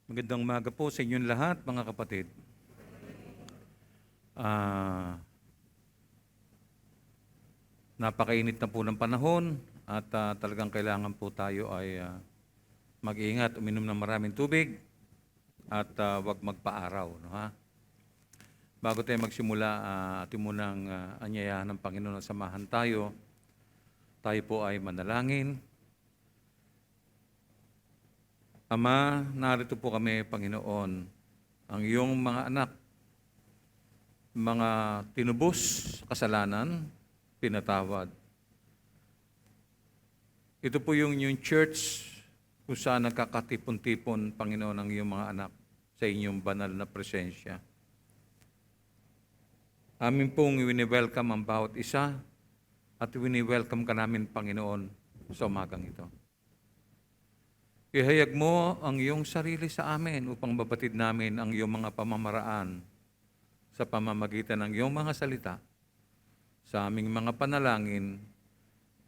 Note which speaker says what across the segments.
Speaker 1: Magandang umaga po sa inyong lahat, mga kapatid. Napakainit na po ng panahon at talagang kailangan po tayo ay mag-ingat, uminom ng maraming tubig at huwag magpa-araw. No, ha? Bago tayo magsimula, atin munang anyayahan ng Panginoon at samahan tayo. Tayo po ay manalangin. Ama, narito po kami, Panginoon, ang iyong mga anak, mga tinubos sa kasalanan, pinatawad. Ito po yung church kung saan nagkakatipon-tipon, Panginoon, ang iyong mga anak sa inyong banal na presensya. Amin pong wini-welcome ang bawat isa at wini-welcome ka namin, Panginoon, sa umagang ito. Ihayag mo ang iyong sarili sa amin upang mabatid namin ang iyong mga pamamaraan sa pamamagitan ng iyong mga salita, sa aming mga panalangin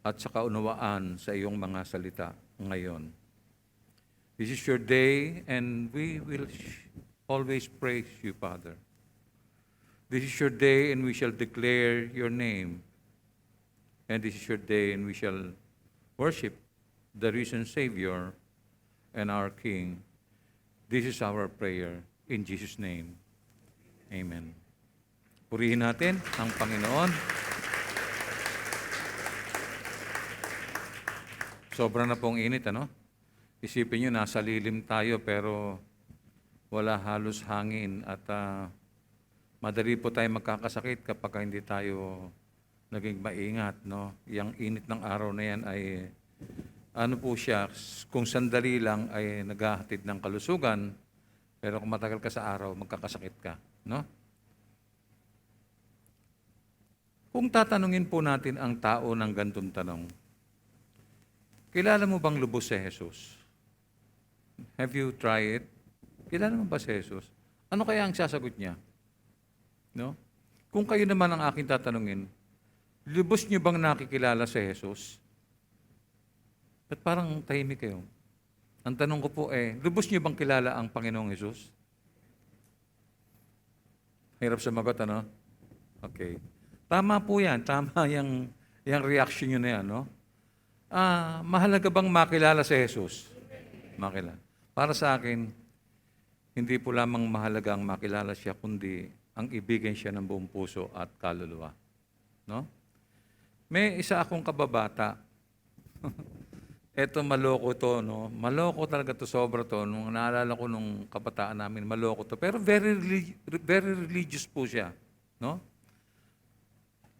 Speaker 1: at sa kaunawaan sa iyong mga salita ngayon. This is your day and we will always praise you, Father. This is your day and we shall declare your name. And this is your day and we shall worship the risen Savior and our King. This is our prayer in Jesus' name. Amen. Purihin natin ang Panginoon. Sobra na pong init, ano? Isipin nyo, nasa lilim tayo pero wala halos hangin at madali po tayo magkakasakit kapag hindi tayo naging maingat, no? Yang init ng araw na yan ay ano po siya, kung sandali lang ay naghahatid ng kalusugan, pero kung matagal ka sa araw, magkakasakit ka, no? Kung tatanungin po natin ang tao ng gantong tanong, kilala mo bang lubos si Jesus? Have you tried it? Kilala mo ba si Jesus? Ano kaya ang sasagot niya? No? Kung kayo naman ang aking tatanungin, lubos niyo bang nakikilala si Jesus? Ba't parang tahimik kayo? Ang tanong ko po lubos niyo bang kilala ang Panginoong Jesus? Hirap sumagot, ano? Okay. Tama po yan. Tama yung reaction niyo na yan, no? Mahalaga bang makilala si Jesus? Makilala. Para sa akin, hindi po lamang mahalaga ang makilala siya, kundi ang ibigin siya ng buong puso at kaluluwa. No? May isa akong kababata. Eto, maloko to, no? Maloko talaga to, sobra to. Nung naalala ko nung kabataan namin, maloko to. Pero very religious po siya, no?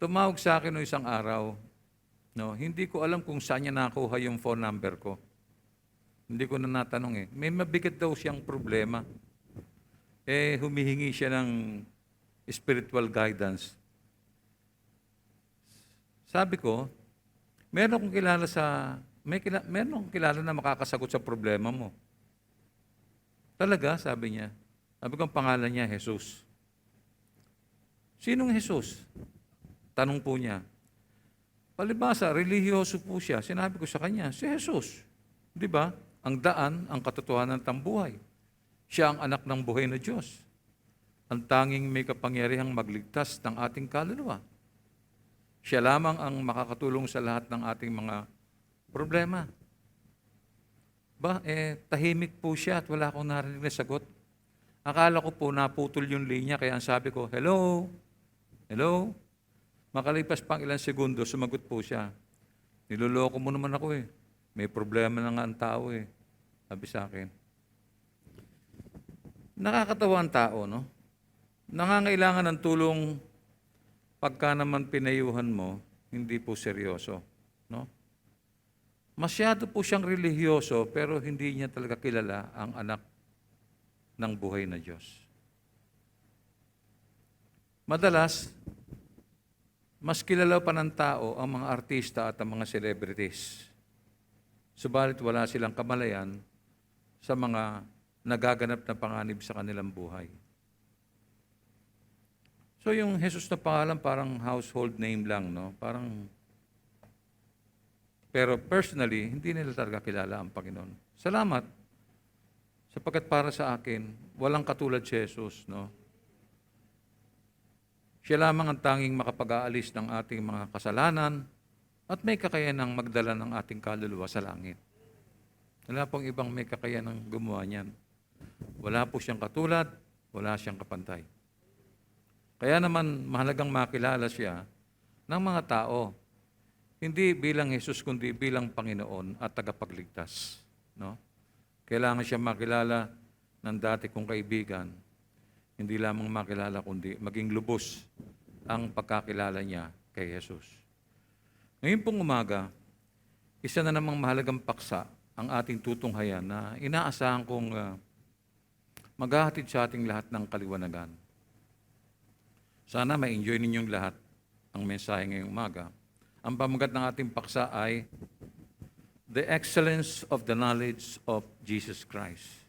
Speaker 1: Tumawag sa akin no isang araw, no? Hindi ko alam kung saan niya nakuha yung phone number ko. Hindi ko na natanong eh. May mabigat daw siyang problema. Humihingi siya ng spiritual guidance. Sabi ko, meron akong kilala meron akong kilala na makakasagot sa problema mo. Talaga, sabi niya. Sabi ko, ang pangalan niya, Jesus. Sinong Jesus? Tanong po niya. Palibasa, relihiyoso po siya. Sinabi ko sa kanya, si Jesus. Di ba? Ang daan, ang katotohanan ng buhay. Siya ang anak ng buhay na Diyos. Ang tanging may kapangyarihang magligtas ng ating kaluluwa. Siya lamang ang makakatulong sa lahat ng ating mga problema. Tahimik po siya at wala akong narinig na sagot. Akala ko po naputol yung linya, kaya ang sabi ko, hello? Hello? Makalipas pang ilang segundo, sumagot po siya. Niloloko mo naman ako eh. May problema na nga ang tao eh. Sabi sa akin. Nakakatawa ang tao, no? Nangangailangan ng tulong pagka naman pinayuhan mo, hindi po seryoso, no? Masyado po siyang relihiyoso pero hindi niya talaga kilala ang anak ng buhay na Diyos. Madalas, mas kilala pa ng tao ang mga artista at ang mga celebrities. Subalit wala silang kamalayan sa mga nagaganap na panganib sa kanilang buhay. So yung Jesus na pangalan parang household name lang, no? Pero personally, hindi nila talaga kilala ang Panginoon. Salamat. Sapagkat para sa akin, walang katulad si Jesus, no? Siya lamang ang tanging makapag-aalis ng ating mga kasalanan at may kakayanang magdala ng ating kaluluwa sa langit. Wala pong ibang may kakayanang gumawa niyan. Wala po siyang katulad, wala siyang kapantay. Kaya naman mahalagang makilala siya ng mga tao, hindi bilang Jesus kundi bilang Panginoon at tagapagligtas. No? Kailangan siya makilala ng dati kong kaibigan, hindi lamang makilala kundi maging lubos ang pagkakilala niya kay Jesus. Ngayon pong umaga, isa na namang mahalagang paksa ang ating tutunghayan na inaasahan kong maghahatid sa ating lahat ng kaliwanagan. Sana ma-enjoy ninyong lahat ang mensahe ngayong umaga. Ang pamagat ng ating paksa ay The Excellence of the Knowledge of Jesus Christ.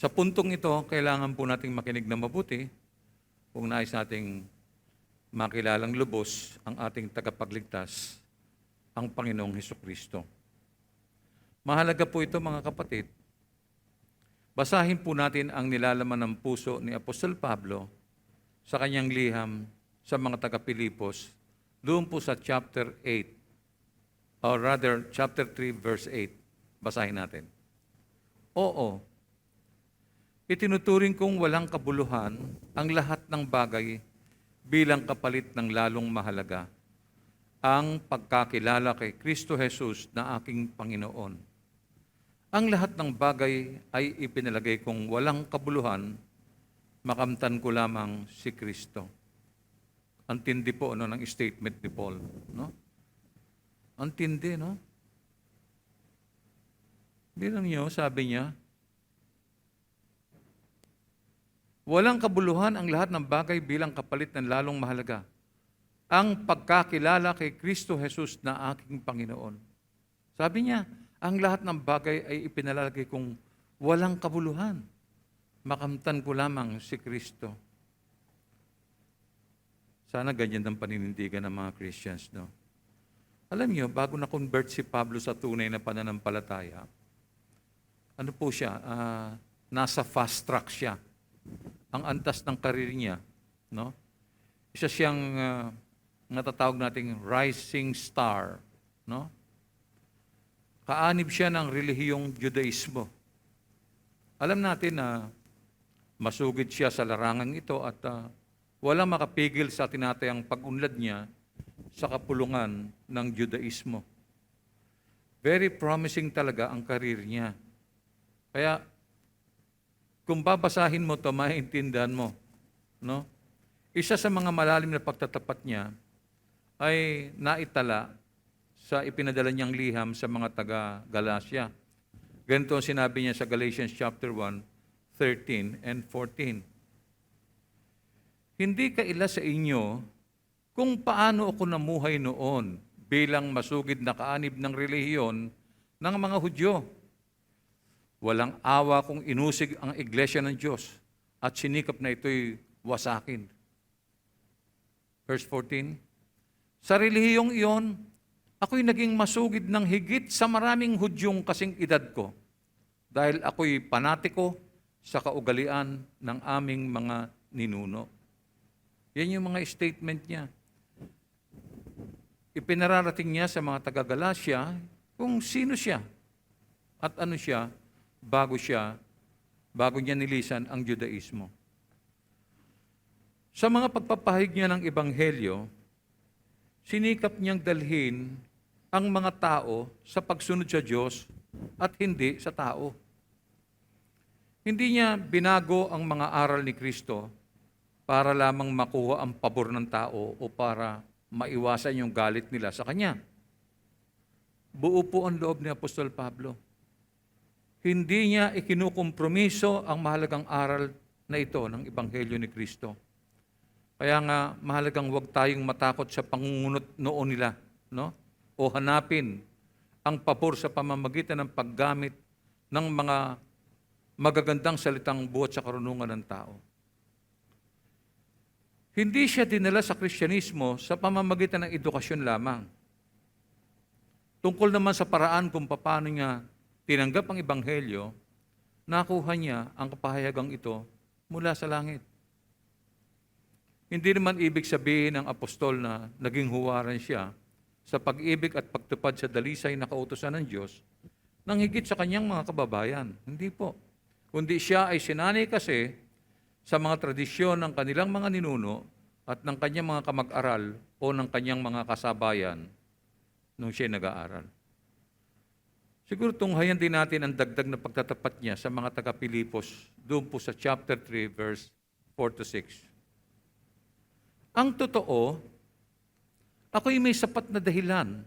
Speaker 1: Sa puntong ito, kailangan po nating makinig na mabuti kung nais nating makilalang lubos ang ating tagapagligtas, ang Panginoong Hesukristo. Mahalaga po ito mga kapatid. Basahin po natin ang nilalaman ng puso ni Apostol Pablo sa kanyang liham sa mga taga-Pilipos doon po sa chapter 8, or rather chapter 3 verse 8. Basahin natin. Oo, itinuturing kong walang kabuluhan ang lahat ng bagay bilang kapalit ng lalong mahalaga ang pagkakilala kay Kristo Jesus na aking Panginoon. Ang lahat ng bagay ay ipinalagay kong walang kabuluhan, makamtan ko lamang si Kristo. Ang tindi po ng statement ni Paul. No? Ang tindi, no? Bilang niyo, sabi niya, walang kabuluhan ang lahat ng bagay bilang kapalit ng lalong mahalaga ang pagkakilala kay Kristo Jesus na aking Panginoon. Sabi niya, ang lahat ng bagay ay ipinalalagay kong walang kabuluhan. Makamtan ko lamang si Kristo. Sana ganyan ang paninindigan ng mga Christians, no? Alam niyo, bago na-convert si Pablo sa tunay na pananampalataya, ano po siya? Nasa fast track siya. Ang antas ng karir niya, no? Isa siyang natatawag nating rising star, no? Kaanib siya ng relihiyong Judaismo. Alam natin na masugid siya sa larangang ito at walang makapigil sa tinatayang pag-unlad niya sa kapulungan ng Judaismo. Very promising talaga ang karir niya. Kaya, kung babasahin mo ito, maiintindihan mo, no? Isa sa mga malalim na pagtatapat niya ay naitala sa ipinadala niyang liham sa mga taga-Galacia. Ganito ang sinabi niya sa Galatians chapter 1, 13 and 14. Hindi kaila sa inyo kung paano ako namuhay noon bilang masugid na kaanib ng relihiyon ng mga Hudyo. Walang awa kung inusig ang iglesia ng Diyos at sinikap na ito'y wasakin. Verse 14, sa relihiyong iyon, ako'y naging masugid ng higit sa maraming Hudyong kasing edad ko dahil ako'y panatiko sa kaugalian ng aming mga ninuno. Yan yung mga statement niya. Ipinararating niya sa mga taga-Galacia kung sino siya at ano siya bago niya nilisan ang Judaismo. Sa mga pagpapahayag niya ng Ebanghelyo, sinikap niyang dalhin ang mga tao sa pagsunod sa Diyos at hindi sa tao. Hindi niya binago ang mga aral ni Kristo para lamang makuha ang pabor ng tao o para maiwasan yung galit nila sa Kanya. Buo po ang loob ni Apostol Pablo. Hindi niya ikinukompromiso ang mahalagang aral na ito ng Ebanghelyo ni Kristo. Kaya nga, mahalagang huwag tayong matakot sa pangungunot noon nila, no? O hanapin ang pabor sa pamamagitan ng paggamit ng mga magagandang salitang buhat sa karunungan ng tao. Hindi siya dinala sa Kristyanismo sa pamamagitan ng edukasyon lamang. Tungkol naman sa paraan kung paano niya tinanggap ang Ebanghelyo, nakuha niya ang kapahayagang ito mula sa langit. Hindi naman ibig sabihin ng apostol na naging huwaran siya sa pag-ibig at pagtupad sa dalisay na kautusan ng Diyos nang higit sa kanyang mga kababayan. Hindi po. Kundi siya ay sinanay kasi sa mga tradisyon ng kanilang mga ninuno at ng kanyang mga kamag-aral o ng kanyang mga kasabayan nung siya nag-aaral. Siguro tunghayan din natin ang dagdag na pagtatapat niya sa mga taga-Pilipos doon po sa chapter 3, verse 4 to 6. Ang totoo, ako'y may sapat na dahilan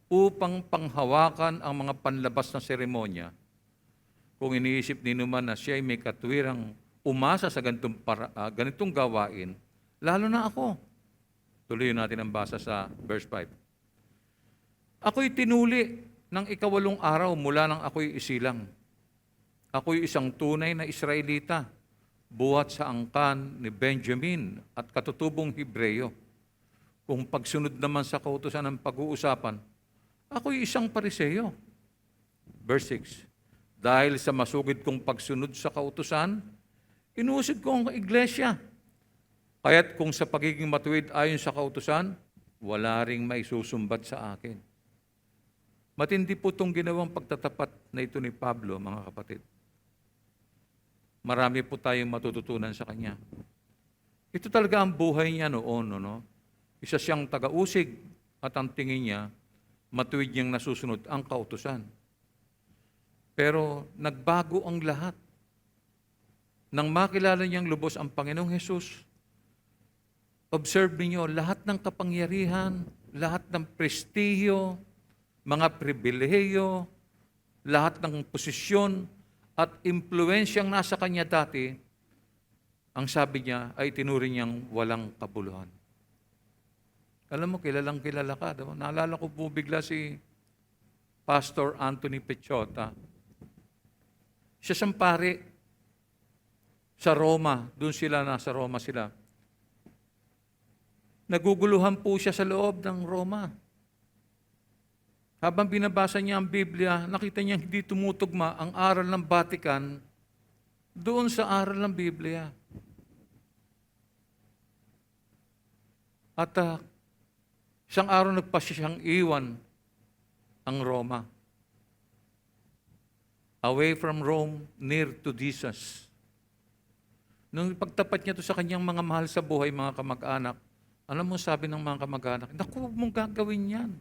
Speaker 1: upang panghawakan ang mga panlabas na seremonya. Kung iniisip ni naman na siya ay may katwirang umasa sa ganitong gawain, lalo na ako. Tuloy natin ang basa sa verse 5. Ako'y tinuli ng 8 araw mula nang ako'y isilang. Ako'y isang tunay na Israelita, buhat sa angkan ni Benjamin at katutubong Hebreyo. Kung pagsunod naman sa kautusan ng pag-uusapan, ako'y isang Pariseo. Verse 6, dahil sa masugid kong pagsunod sa kautusan, inusid ko ang iglesia. Kaya't kung sa pagiging matuwid ayon sa kautusan, wala ring maisusumbat sa akin. Matindi po itong ginawang pagtatapat na ito ni Pablo, mga kapatid. Marami po tayong matututunan sa kanya. Ito talaga ang buhay niya noon, no? Isa siyang taga-usig at ang tingin niya, matuwid niyang nasusunod ang kautusan. Pero nagbago ang lahat. Nang makilala niyang lubos ang Panginoong Hesus, observe niyo lahat ng kapangyarihan, lahat ng prestihiyo, mga pribilehiyo, lahat ng posisyon at impluensyang nasa kanya dati, ang sabi niya ay tinuring niyang walang kabuluhan. Alam mo, kilalang kilala ka. Diba? Naalala ko po bigla si Pastor Anthony Pechota. Siya siyang pare sa Roma. Doon sila, nasa Roma sila. Naguguluhan po siya sa loob ng Roma. Habang binabasa niya ang Biblia, nakita niya hindi tumutugma ang aral ng Vatican doon sa aral ng Biblia. At isang araw nagpasya siyang iwan ang Roma. Away from Rome, near to Jesus. Nung pagtapat niya to sa kanyang mga mahal sa buhay, mga kamag-anak, alam mo sabi ng mga kamag-anak, naku, huwag mong gagawin yan.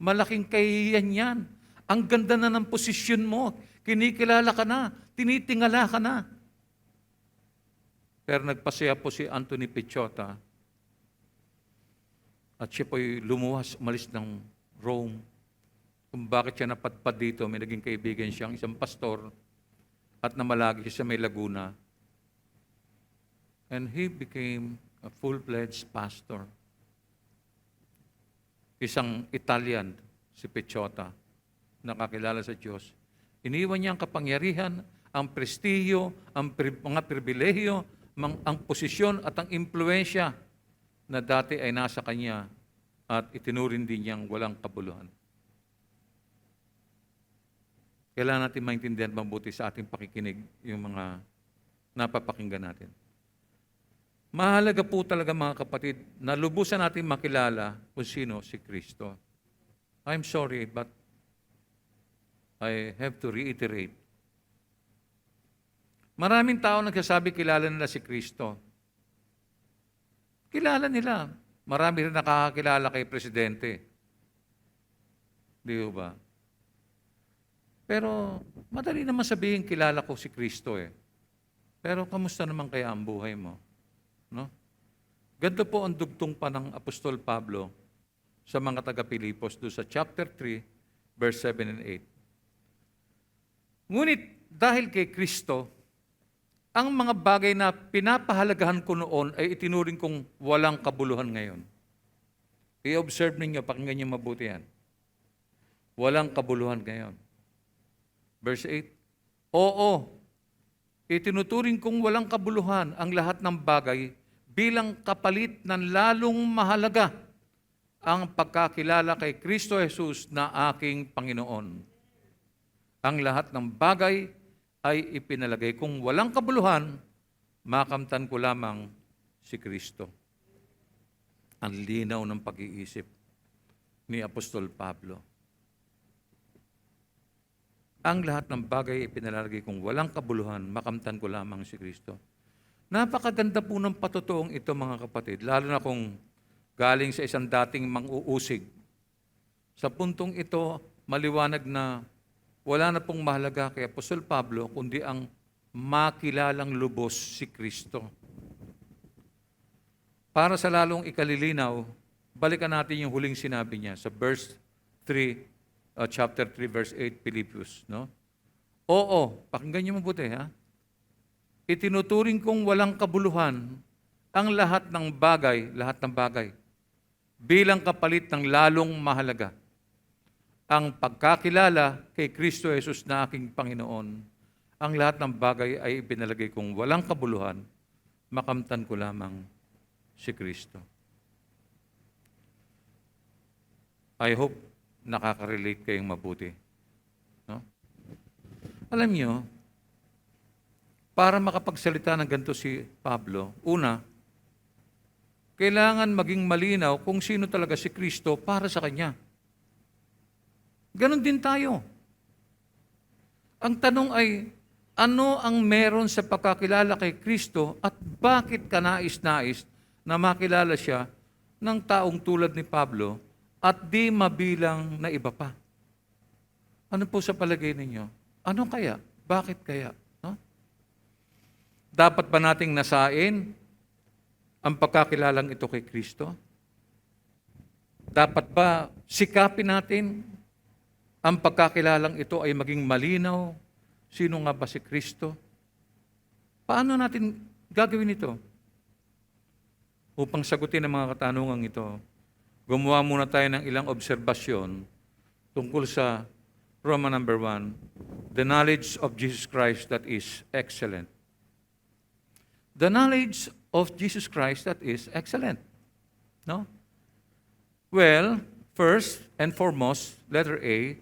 Speaker 1: Malaking kahihiyan yan. Ang ganda na ng posisyon mo. Kinikilala ka na. Tinitingala ka na. Pero nagpasaya po si Anthony Pechota at siya po'y lumuwas, umalis ng Rome. Kung bakit siya napadpad dito, may naging kaibigan siyang isang pastor at namalagi siya sa may Laguna. And he became a full-fledged pastor. Isang Italian, si Pechota, nakakilala sa Diyos. Iniwan niya ang kapangyarihan, ang prestihiyo, ang mga pribilehiyo, ang posisyon at ang impluensya na dati ay nasa kanya at itinuring din niyang walang kabuluhan. Kailangan natin maintindihan mabuti sa ating pakikinig yung mga napapakinggan natin. Mahalaga po talaga mga kapatid na lubusan natin makilala kung sino si Kristo. I'm sorry, but I have to reiterate. Maraming tao nagsasabi kilala nila si Kristo. Kilala nila. Marami rin nakakakilala kay Presidente. Di ba? Pero madali naman sabihin kilala ko si Kristo eh. Pero kamusta naman kaya ang buhay mo? No? Ganito po ang dugtong pa ng Apostol Pablo sa mga taga-Pilipos doon sa chapter 3, verse 7 and 8. Ngunit dahil kay Kristo, ang mga bagay na pinapahalagahan ko noon ay itinuring kong walang kabuluhan ngayon. I-observe ninyo, pakinggan niyo mabuti yan. Walang kabuluhan ngayon. Verse 8, oo, itinuturing kong walang kabuluhan ang lahat ng bagay bilang kapalit ng lalong mahalaga ang pagkakilala kay Kristo Jesus na aking Panginoon. Ang lahat ng bagay ay ipinalagay. Kung walang kabuluhan, makamtan ko lamang si Kristo. Ang linaw ng pag-iisip ni Apostol Pablo. Ang lahat ng bagay ay ipinalagay. Kung walang kabuluhan, makamtan ko lamang si Kristo. Napakaganda po ng patutuong ito, mga kapatid, lalo na kung galing sa isang dating mang-uusig. Sa puntong ito, maliwanag na wala na pong mahalaga kay Apostol Pablo, kundi ang makilalang lubos si Kristo. Para sa lalong ikalilinaw, balikan natin yung huling sinabi niya sa chapter 3, verse 8, Philippians. No? Oo, pakinggan niyo mabuti, ha? Itinuturing kong walang kabuluhan ang lahat ng bagay, bilang kapalit ng lalong mahalaga. Ang pagkakilala kay Kristo Jesus na aking Panginoon, ang lahat ng bagay ay ipinalagay kong walang kabuluhan, makamtan ko lamang si Kristo. I hope nakaka-relate kayong mabuti. No? Alam niyo, para makapagsalita ng ganito si Pablo, una, kailangan maging malinaw kung sino talaga si Kristo para sa kanya. Ganon din tayo. Ang tanong ay, ano ang meron sa pagkakilala kay Kristo at bakit ka nais-nais na makilala siya ng taong tulad ni Pablo at di mabilang na iba pa? Ano po sa palagay ninyo? Ano kaya? Bakit kaya? No? Dapat ba nating nasain ang pagkakilalang ito kay Kristo? Dapat ba sikapin natin ang pagkakilalang ito ay maging malinaw? Sino nga ba si Kristo? Paano natin gagawin ito? Upang sagutin ang mga katanungang ito, gumawa muna tayo ng ilang obserbasyon tungkol sa Roman number 1, the knowledge of Jesus Christ that is excellent. The knowledge of Jesus Christ that is excellent. No? Well, first and foremost, letter A,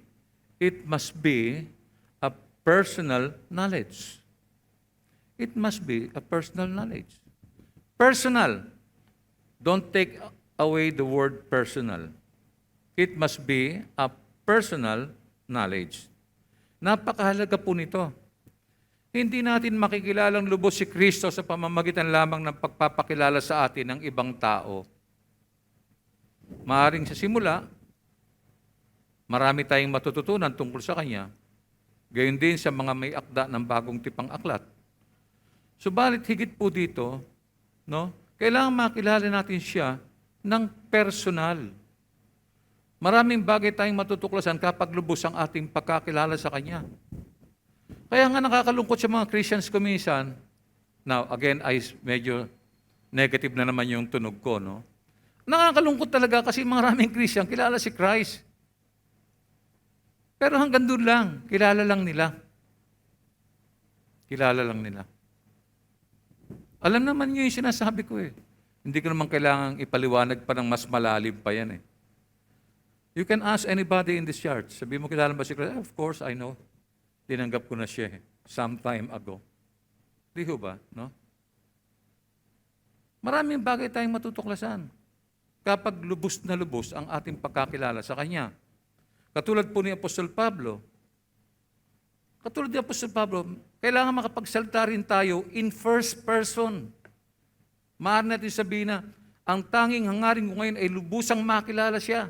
Speaker 1: it must be a personal knowledge. It must be a personal knowledge. Personal. Don't take away the word personal. It must be a personal knowledge. Napakahalaga po nito. Hindi natin makikilalang lubos si Kristo sa pamamagitan lamang ng pagpapakilala sa atin ng ibang tao. Maaring sa simula, marami tayong matututunan tungkol sa Kanya. Gayon din sa mga may akda ng bagong tipang aklat. Subalit higit po dito, no, kailangan makilala natin siya ng personal. Maraming bagay tayong matutuklasan kapag lubos ang ating pagkakilala sa Kanya. Kaya nga nakakalungkot sa mga Christians kuminsan. Now, again, medyo negative na naman yung tunog ko, no? Nakakalungkot talaga kasi maraming Christian kilala si Christ. Pero hanggang doon lang, kilala lang nila. Kilala lang nila. Alam naman niyo yung sinasabi ko eh. Hindi ko naman kailangang ipaliwanag pa ng mas malalim pa yan eh. You can ask anybody in this church. Sabi mo, kilala ba si Christ? Of course, I know. Tinanggap ko na siya some time ago. Di ho ba? No? Maraming bagay tayong matutuklasan kapag lubos na lubos ang ating pagkakilala sa Kanya. Katulad po ni Apostol Pablo. Kailangan makapagsalita rin tayo in first person. Maaari natin sabihin na, ang tanging hangarin ko ngayon ay lubusang makilala siya.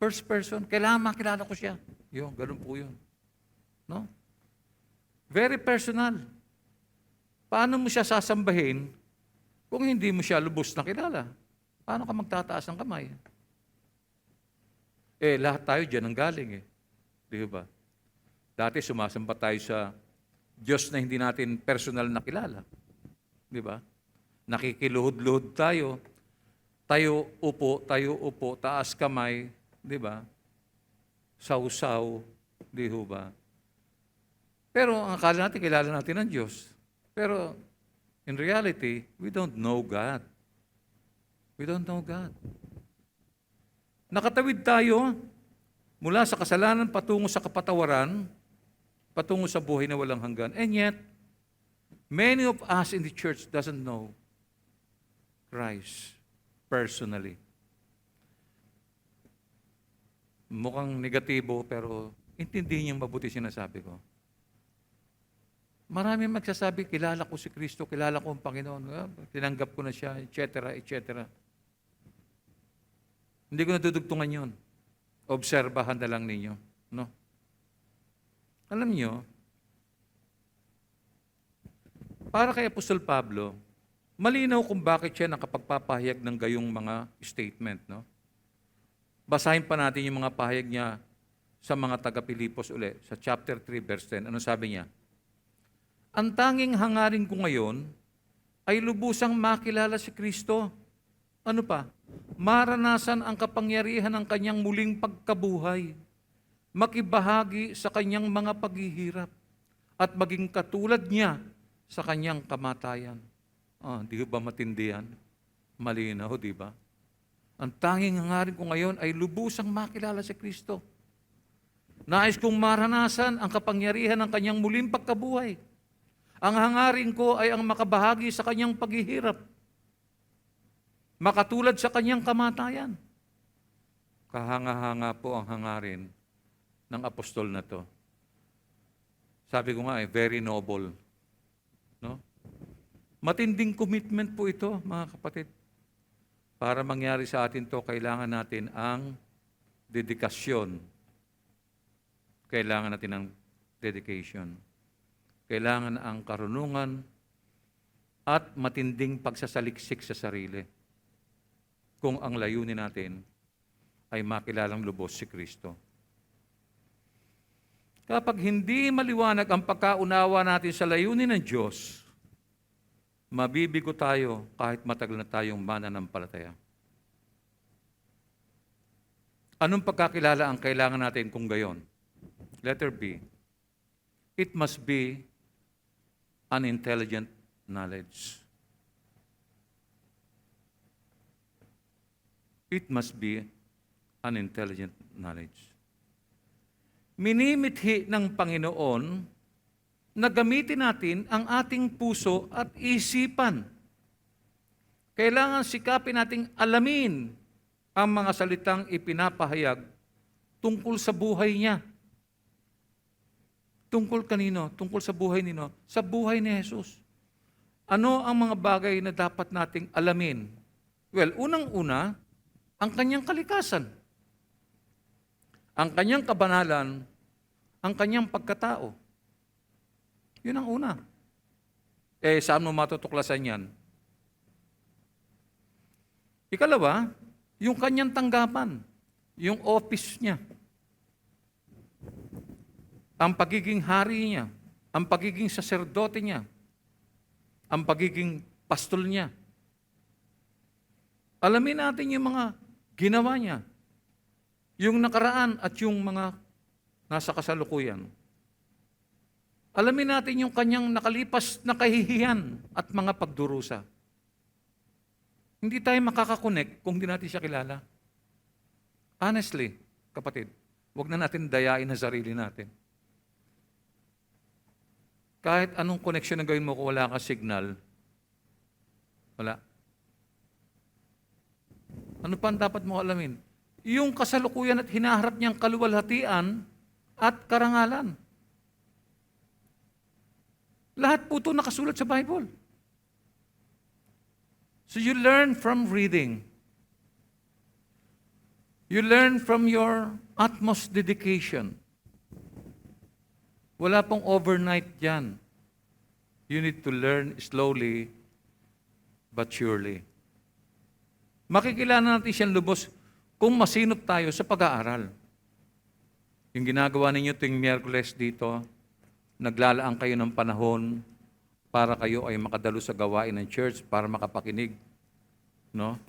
Speaker 1: First person, kailangan makilala ko siya. Yun, ganun po yun. No? Very personal. Paano mo siya sasambahin kung hindi mo siya lubos na kilala? Paano ka magtataas ng kamay? Lahat tayo dyan ang galing eh. Di ba? Dati sumasamba tayo sa Diyos na hindi natin personal na kilala. Di ba? Nakikiluhod-luhod tayo. Tayo upo, taas kamay. Di ba? Sausaw. Di ba? Pero ang akala natin, kilala natin ang Diyos. Pero in reality, we don't know God. We don't know God. Nakatawid tayo Mula sa kasalanan patungo sa kapatawaran, patungo sa buhay na walang hanggan. And yet, many of us in the church doesn't know Christ personally. Mukhang negatibo, pero intindihin niyong mabuti sinasabi ko. Marami magsasabi, kilala ko si Kristo, kilala ko ang Panginoon, tinanggap ko na siya, etc., etc. Hindi ko nadudugtungan yun. Obserbahan na lang ninyo. No? Alam niyo, para kay Apostol Pablo, malinaw kung bakit siya nakapagpapahayag ng gayong mga statement. No? Basahin pa natin yung mga pahayag niya sa mga taga-Pilipos uli, sa chapter 3, verse 10. Ano sabi niya? Ang tanging hangarin ko ngayon ay lubusang makilala si Kristo. Ano pa? Maranasan ang kapangyarihan ng kanyang muling pagkabuhay, makibahagi sa kanyang mga paghihirap, at maging katulad niya sa kanyang kamatayan. Di ba matindi yan? Malinaw, di ba? Ang tanging hangarin ko ngayon ay lubusang makilala si Kristo. Nais kong maranasan ang kapangyarihan ng kanyang muling pagkabuhay. Ang hangarin ko ay ang makabahagi sa kanyang paghihirap, makatulad sa kanyang kamatayan. Kahanga-hanga po ang hangarin ng apostol na to. Sabi ko nga, very noble. No? Matinding commitment po ito, mga kapatid. Para mangyari sa atin to, kailangan natin ang dedikasyon. Kailangan natin ang dedication. Kailangan ang karunungan at matinding pagsasaliksik sa sarili kung ang layunin natin ay makilalang lubos si Kristo. Kapag hindi maliwanag ang pagkaunawa natin sa layunin ng Diyos, mabibigo tayo kahit matagal na tayong mananampalataya. Anong pagkakilala ang kailangan natin kung gayon? Letter B. It must be an intelligent knowledge. It must be an intelligent knowledge. Minimithi ng Panginoon na gamitin natin ang ating puso at isipan. Kailangan sikapin nating alamin ang mga salitang ipinapahayag tungkol sa buhay niya. Tungkol kanino? Tungkol sa buhay nino? Sa buhay ni Jesus. Ano ang mga bagay na dapat nating alamin? Well, unang-una, ang kanyang kalikasan. Ang kanyang kabanalan, ang kanyang pagkatao. Yun ang una. Saan mo matutuklasan yan? Ikalawa, yung kanyang tanggapan, yung office niya. Ang pagiging hari niya, ang pagiging saserdote niya, ang pagiging pastol niya. Alamin natin yung mga ginawa niya, yung nakaraan at yung mga nasa kasalukuyan. Alamin natin yung kanyang nakalipas na kahihiyan at mga pagdurusa. Hindi tayo makakakonek kung hindi natin siya kilala. Honestly, kapatid, huwag na natin dayain ang sarili natin. Kahit anong connection na gawin mo kung wala ka signal, wala. Ano pa ang dapat mo alamin? Yung kasalukuyan at hinaharap niyang kaluwalhatian at karangalan. Lahat po ito nakasulat sa Bible. So you learn from reading. You learn from your utmost dedication. Wala pong overnight yan. You need to learn slowly but surely. Makikilala natin siyang lubos kung masinop tayo sa pag-aaral. Yung ginagawa ninyo tuwing Miyerkules dito, naglalaan kayo ng panahon para kayo ay makadalo sa gawain ng church, para makapakinig. No?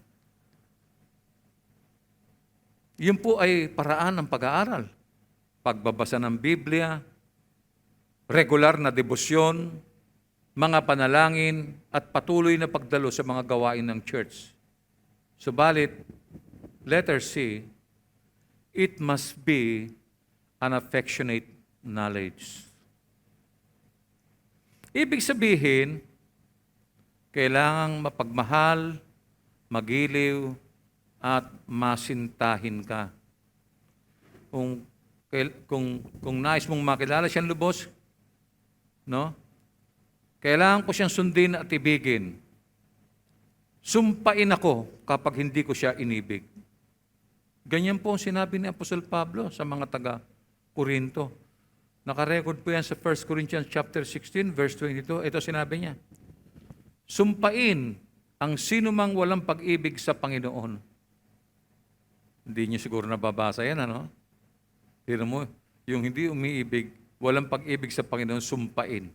Speaker 1: Yun po ay paraan ng pag-aaral. Pagbabasa ng Biblia, regular na debosyon, mga panalangin, at patuloy na pagdalo sa mga gawain ng church. Subalit, letter C, it must be an affectionate knowledge. Ibig sabihin, kailangang mapagmahal, magiliw, at masintahin ka. Kung nais mong makilala siyang lubos, no? Kailangan ko siyang sundin at ibigin. Sumpain ako kapag hindi ko siya inibig. Ganyan po ang sinabi ni Apostol Pablo sa mga taga-Korinto. Nakarecord po yan sa 1 Corinthians chapter 16, verse 22. Ito sinabi niya, sumpain ang sinumang walang pag-ibig sa Panginoon. Hindi niyo siguro nababasa yan, ano? Tignan mo, yung hindi umiibig, walang pag-ibig sa Panginoon, sumpain.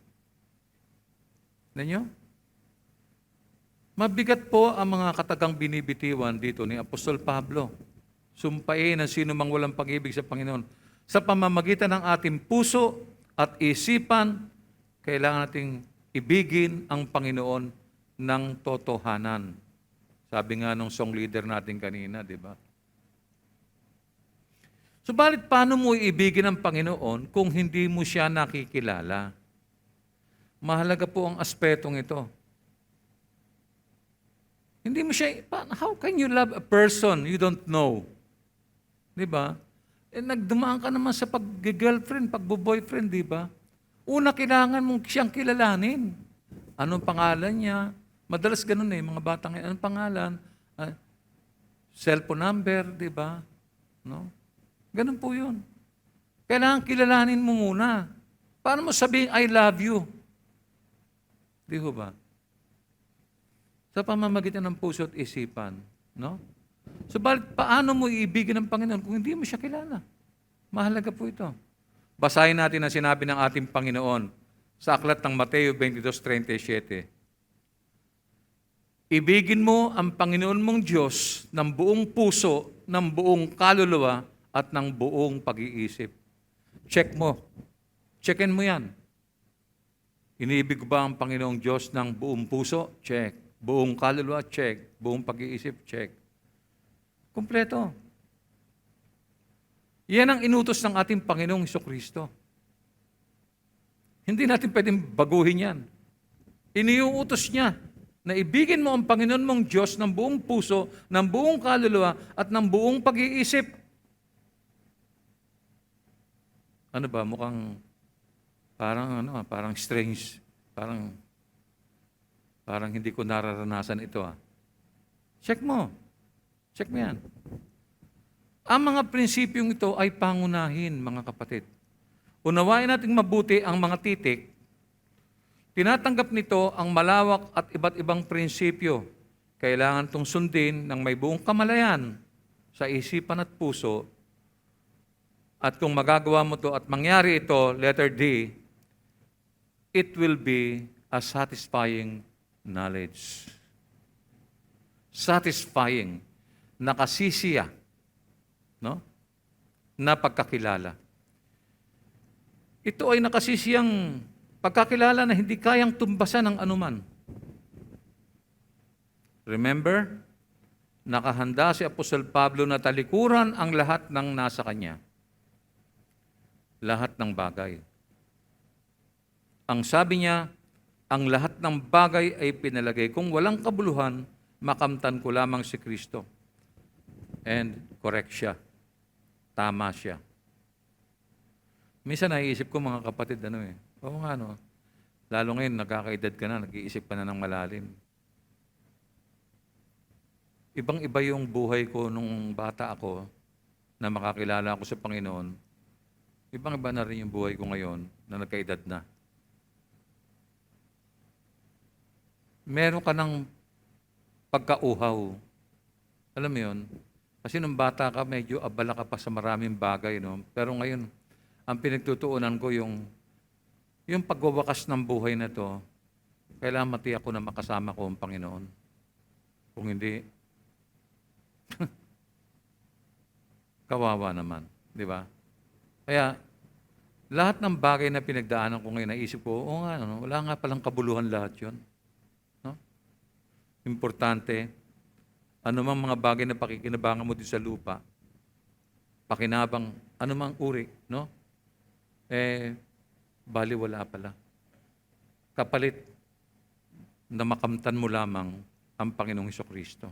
Speaker 1: Tignan niyo? Mabigat po ang mga katagang binibitiwan dito ni Apostol Pablo. Sumpain ang sino mang walang pag-ibig sa Panginoon. Sa pamamagitan ng ating puso at isipan, kailangan nating ibigin ang Panginoon ng totohanan. Sabi nga nung song leader natin kanina, di ba? Subalit, paano mo iibigin ang Panginoon kung hindi mo siya nakikilala? Mahalaga po ang aspetong ito. Hindi mo siya, how can you love a person you don't know? Di ba? Nagdumaan ka naman sa pag-girlfriend, pag-boyfriend, di ba? Una, kailangan mong siyang kilalanin. Anong pangalan niya? Madalas ganun mga batang, anong pangalan? Cellphone number, di ba? No? Ganun po yun. Kailangan kilalanin mo muna. Paano mo sabihin, I love you? Di ba? Sa pamamagitan ng puso at isipan. No? Subalit, paano mo iibigin ng Panginoon kung hindi mo siya kilala? Mahalaga po ito. Basahin natin ang sinabi ng ating Panginoon sa aklat ng Mateo 22:37. Ibigin mo ang Panginoon mong Diyos ng buong puso, ng buong kaluluwa, at ng buong pag-iisip. Check mo. Checkin mo yan. Iniibig ko ba ang Panginoong Diyos ng buong puso? Check. Buong kaluluwa? Check. Buong pag-iisip? Check. Kompleto. Yan ang inutos ng ating Panginoong Hesukristo. Hindi natin pwedeng baguhin yan. Iniuutos niya na ibigin mo ang Panginoon mong Diyos ng buong puso, ng buong kaluluwa, at ng buong pag-iisip. Ano ba? Mukhang parang strange. Parang hindi ko nararanasan ito. Check mo. Check mo yan. Ang mga prinsipyong ito ay pangunahin, mga kapatid. Unawain natin mabuti ang mga titik. Tinatanggap nito ang malawak at iba't ibang prinsipyo. Kailangan itong sundin ng may buong kamalayan sa isipan at puso. At kung magagawa mo ito at mangyari ito, letter D, it will be a satisfying knowledge. Satisfying. Nakasisiya. No? Na pagkakilala. Ito ay nakasisiyang pagkakilala na hindi kayang tumbasan ng anuman. Remember, nakahanda si Apostol Pablo na talikuran ang lahat ng nasa kanya. Lahat ng bagay. Ang sabi niya, ang lahat ng bagay ay pinalagay. Kung walang kabuluhan, makamtan ko lamang si Kristo. And correct siya. Tama siya. Minsan naiisip ko mga kapatid, oo nga lalo ngayon nagkakaedad ka na, nag-iisip ka na ng malalim. Ibang-iba yung buhay ko nung bata ako na makakilala ako sa Panginoon. Ibang-iba na rin yung buhay ko ngayon na nagkaedad na. Meron ka ng pagkauhaw. Alam mo yun? Kasi nung bata ka, medyo abala ka pa sa maraming bagay. No? Pero ngayon, ang pinagtutuunan ko yung pagwawakas ng buhay na to, kailangan matiyak ko na makasama ko ang Panginoon. Kung hindi, kawawa naman. Di ba? Kaya, lahat ng bagay na pinagdaanan ko ngayon, naisip ko, wala nga palang kabuluhan lahat yun. No? Importante, anumang mga bagay na pakikinabangan mo din sa lupa, pakinabang, anumang uri, no? Baliwala pala. Kapalit na makamtan mo lamang ang Panginoong Hesukristo.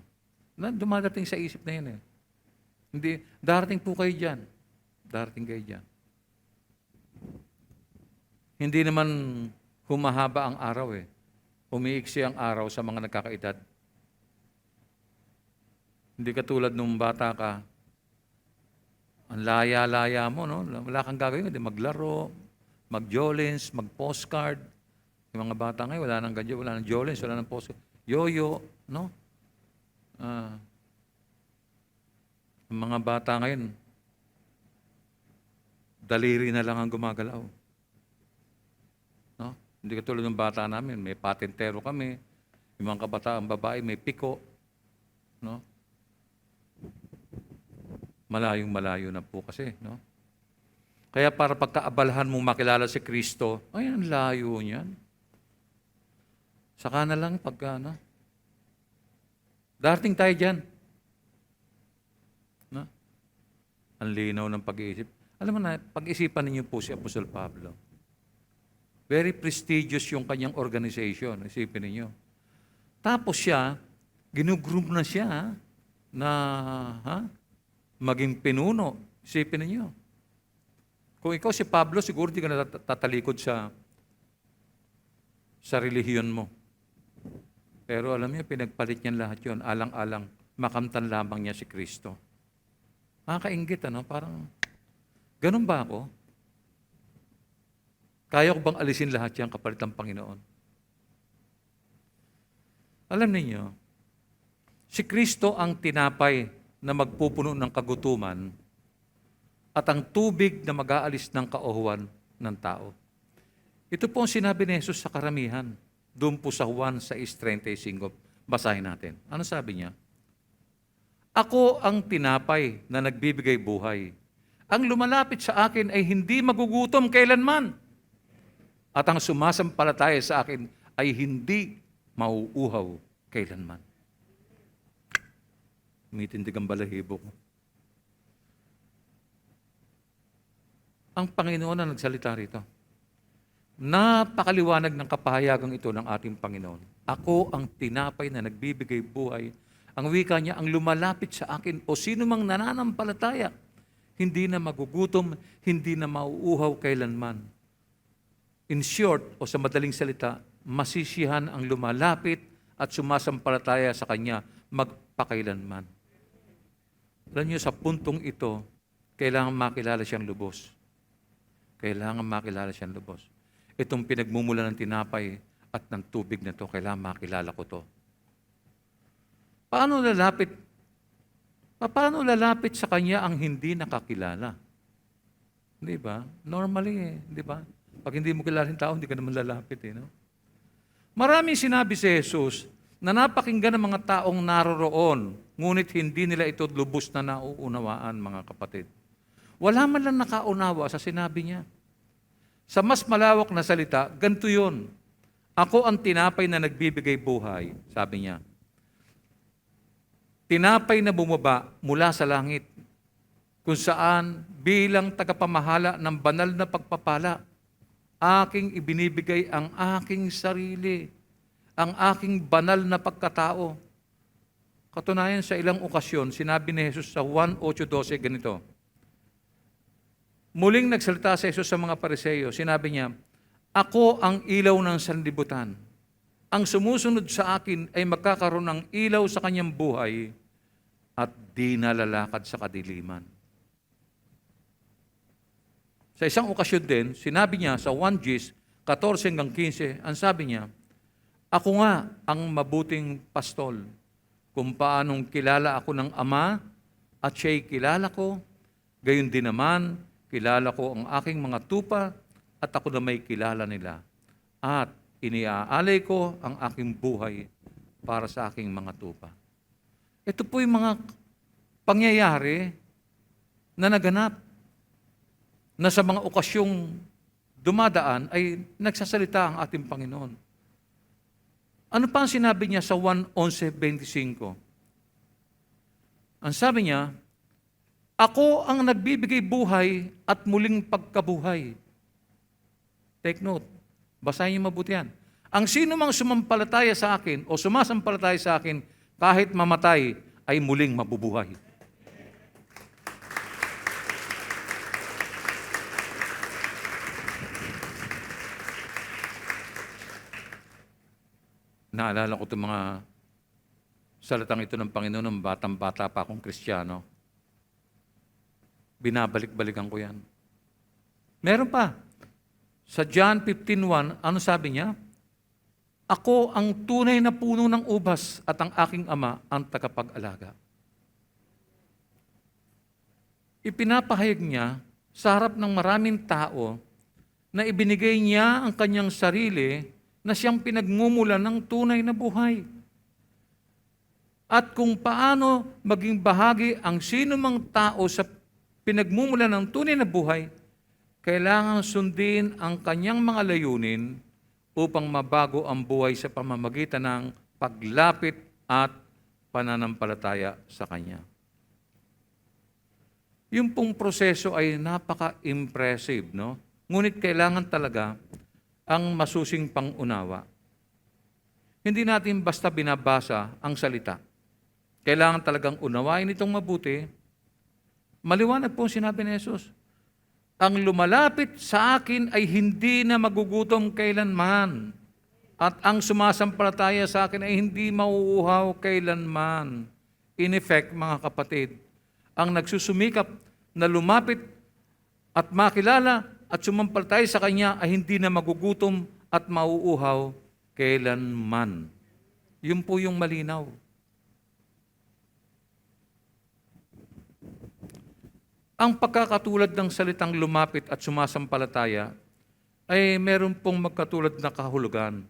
Speaker 1: Na dumadating sa isip na yan eh. Hindi, darating po kayo dyan. Darating kayo dyan. Hindi naman humahaba ang araw eh. Umiiksi ang araw sa mga nagkakaedad. Hindi katulad nung bata ka, ang laya-laya mo, no? Wala kang gagawin, hindi maglaro, mag-jolens, mag-postcard. Yung mga bata ngayon, wala nang ganyan, wala nang jolens, wala nang postcard. Yoyo, no? Ang mga bata ngayon, daliri na lang ang gumagalaw. No? Hindi katulad ng bata namin, may patintero kami, yung mga kabataan babae, may piko. No? Malayong-malayo na po kasi. No? Kaya para pagkaabalahan mong makilala si Kristo, ay, ang layo niyan. Saka na lang pagka, no? Darating tayo dyan. No? Ang linaw ng pag-iisip. Alam mo na, pag-isipan ninyo po si Apostol Pablo. Very prestigious yung kanyang organization. Isipin ninyo. Tapos siya, ginugroom na siya na maging pinuno. Isipin ninyo. Kung ikaw si Pablo, siguro di ka na tatalikod sa relihiyon mo. Pero alam niyo, pinagpalit niyan lahat yon, alang-alang, makamtan lamang niya si Kristo. Nakakaingit, ano? Parang, ganun ba ako? Kaya ko bang alisin lahat yan kapalit ng Panginoon? Alam niyo, si Kristo ang tinapay na magpupuno ng kagutuman at ang tubig na mag-aalis ng kauhuan ng tao. Ito po ang sinabi ni Jesus sa karamihan. Doon po sa Juan 6:35. Basahin natin. Ano sabi niya? Ako ang tinapay na nagbibigay buhay. Ang lumalapit sa akin ay hindi magugutom kailanman. At ang sumasampalataya sa akin ay hindi mauuhaw kailanman. Umitindig ang balahibo ko. Ang Panginoon ang nagsalita rito. Napakaliwanag ng kapahayagang ito ng ating Panginoon. Ako ang tinapay na nagbibigay buhay. Ang wika niya, ang lumalapit sa akin o sino mang nananampalataya, hindi na magugutom, hindi na mauuhaw kailanman. In short, o sa madaling salita, masisihan ang lumalapit at sumasampalataya sa Kanya magpakailanman. Alam niyo, sa puntong ito, kailangan makilala siyang lubos. Kailangan makilala siyang lubos. Itong pinagmumula ng tinapay at ng tubig na ito, kailangan makilala ko to. Paano lalapit sa Kanya ang hindi nakakilala? Di ba? Normally, di ba? Pag hindi mo kilala yung tao, hindi ka naman lalapit. No? Maraming sinabi si Jesus na napakinggan ng mga taong naroroon, ngunit hindi nila ito lubos na nauunawaan, mga kapatid. Wala man lang nakaunawa sa sinabi niya. Sa mas malawak na salita, ganito yun. Ako ang tinapay na nagbibigay buhay, sabi niya. Tinapay na bumaba mula sa langit, kung saan bilang tagapamahala ng banal na pagpapala, aking ibinibigay ang aking sarili, ang aking banal na pagkatao. Katunayan sa ilang okasyon, sinabi ni Jesus sa Juan 8:12 ganito. Muling nagsalita si Jesus sa mga Pariseo, sinabi niya, ako ang ilaw ng sanlibutan. Ang sumusunod sa akin ay magkakaroon ng ilaw sa kanyang buhay at di nalalakad sa kadiliman. Sa isang okasyon din, sinabi niya sa 1 Gs 14-15, ang sabi niya, ako nga ang mabuting pastol, kung paanong kilala ako ng Ama at siya'y kilala ko, gayon din naman, kilala ko ang aking mga tupa at ako na may kilala nila. At iniaalay ko ang aking buhay para sa aking mga tupa. Ito po yung mga pangyayari na naganap na sa mga okasyong dumadaan ay nagsasalita ang ating Panginoon. Ano pa ang sinabi niya sa 1:11-25? Ang sabi niya, Ako ang nagbibigay buhay at muling pagkabuhay. Take note. Basahin niyo mabuti yan. Ang sino mang sumampalataya sa akin o sumasampalataya sa akin, kahit mamatay, ay muling mabubuhay. Naalala ko itong mga salitang ito ng Panginoon ng batang-bata pa akong Kristiyano. Binabalik-balikan ko yan. Meron pa. Sa John 15:1, ano sabi niya? Ako ang tunay na puno ng ubas at ang aking ama ang tagapag-alaga. Ipinapahayag niya sa harap ng maraming tao na ibinigay niya ang kanyang sarili na siyang pinagmumulan ng tunay na buhay. At kung paano maging bahagi ang sino mang tao sa pinagmumulan ng tunay na buhay, kailangan sundin ang kanyang mga layunin upang mabago ang buhay sa pamamagitan ng paglapit at pananampalataya sa Kanya. Yung pong proseso ay napaka-impressive, no? Ngunit kailangan talaga ang masusing pangunawa. Hindi natin basta binabasa ang salita. Kailangan talagang unawain itong mabuti. Maliwanag po ang sinabi ni Jesus. Ang lumalapit sa akin ay hindi na magugutom kailanman. At ang sumasampalataya sa akin ay hindi mauuhaw kailanman. In effect, mga kapatid, ang nagsusumikap na lumapit at makilala at sumampalataya sa Kanya ay hindi na magugutom at mauuhaw kailanman. Yun po yung malinaw. Ang pagkakatulad ng salitang lumapit at sumasampalataya ay meron pong magkatulad na kahulugan.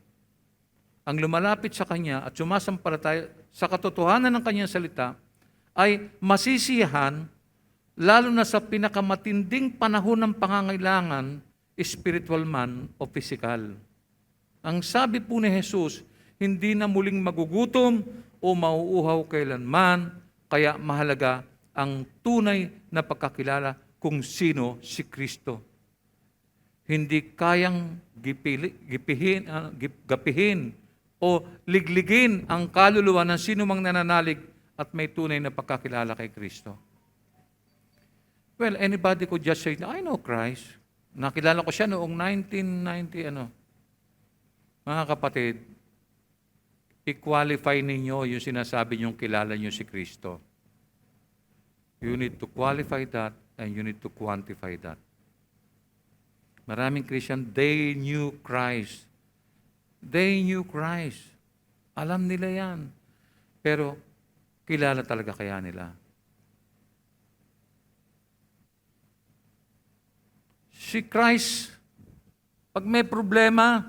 Speaker 1: Ang lumalapit sa Kanya at sumasampalataya sa katotohanan ng Kanyang salita ay masisiyahan lalo na sa pinakamatinding panahon ng pangangailangan, spiritual man o physical. Ang sabi po ni Jesus, hindi na muling magugutom o mauuhaw kailanman, kaya mahalaga ang tunay na pagkakilala kung sino si Kristo. Hindi kayang gapihin o ligligin ang kaluluwa ng sino mang nananalig at may tunay na pagkakilala kay Kristo. Well, anybody could just say, I know Christ. Nakilala ko siya noong 1990, Mga kapatid, i-qualify ninyo yung sinasabi niyong kilala niyo si Kristo. You need to qualify that and you need to quantify that. Maraming Christian, they knew Christ. They knew Christ. Alam nila yan. Pero, kilala talaga kaya nila? Si Christ, pag may problema,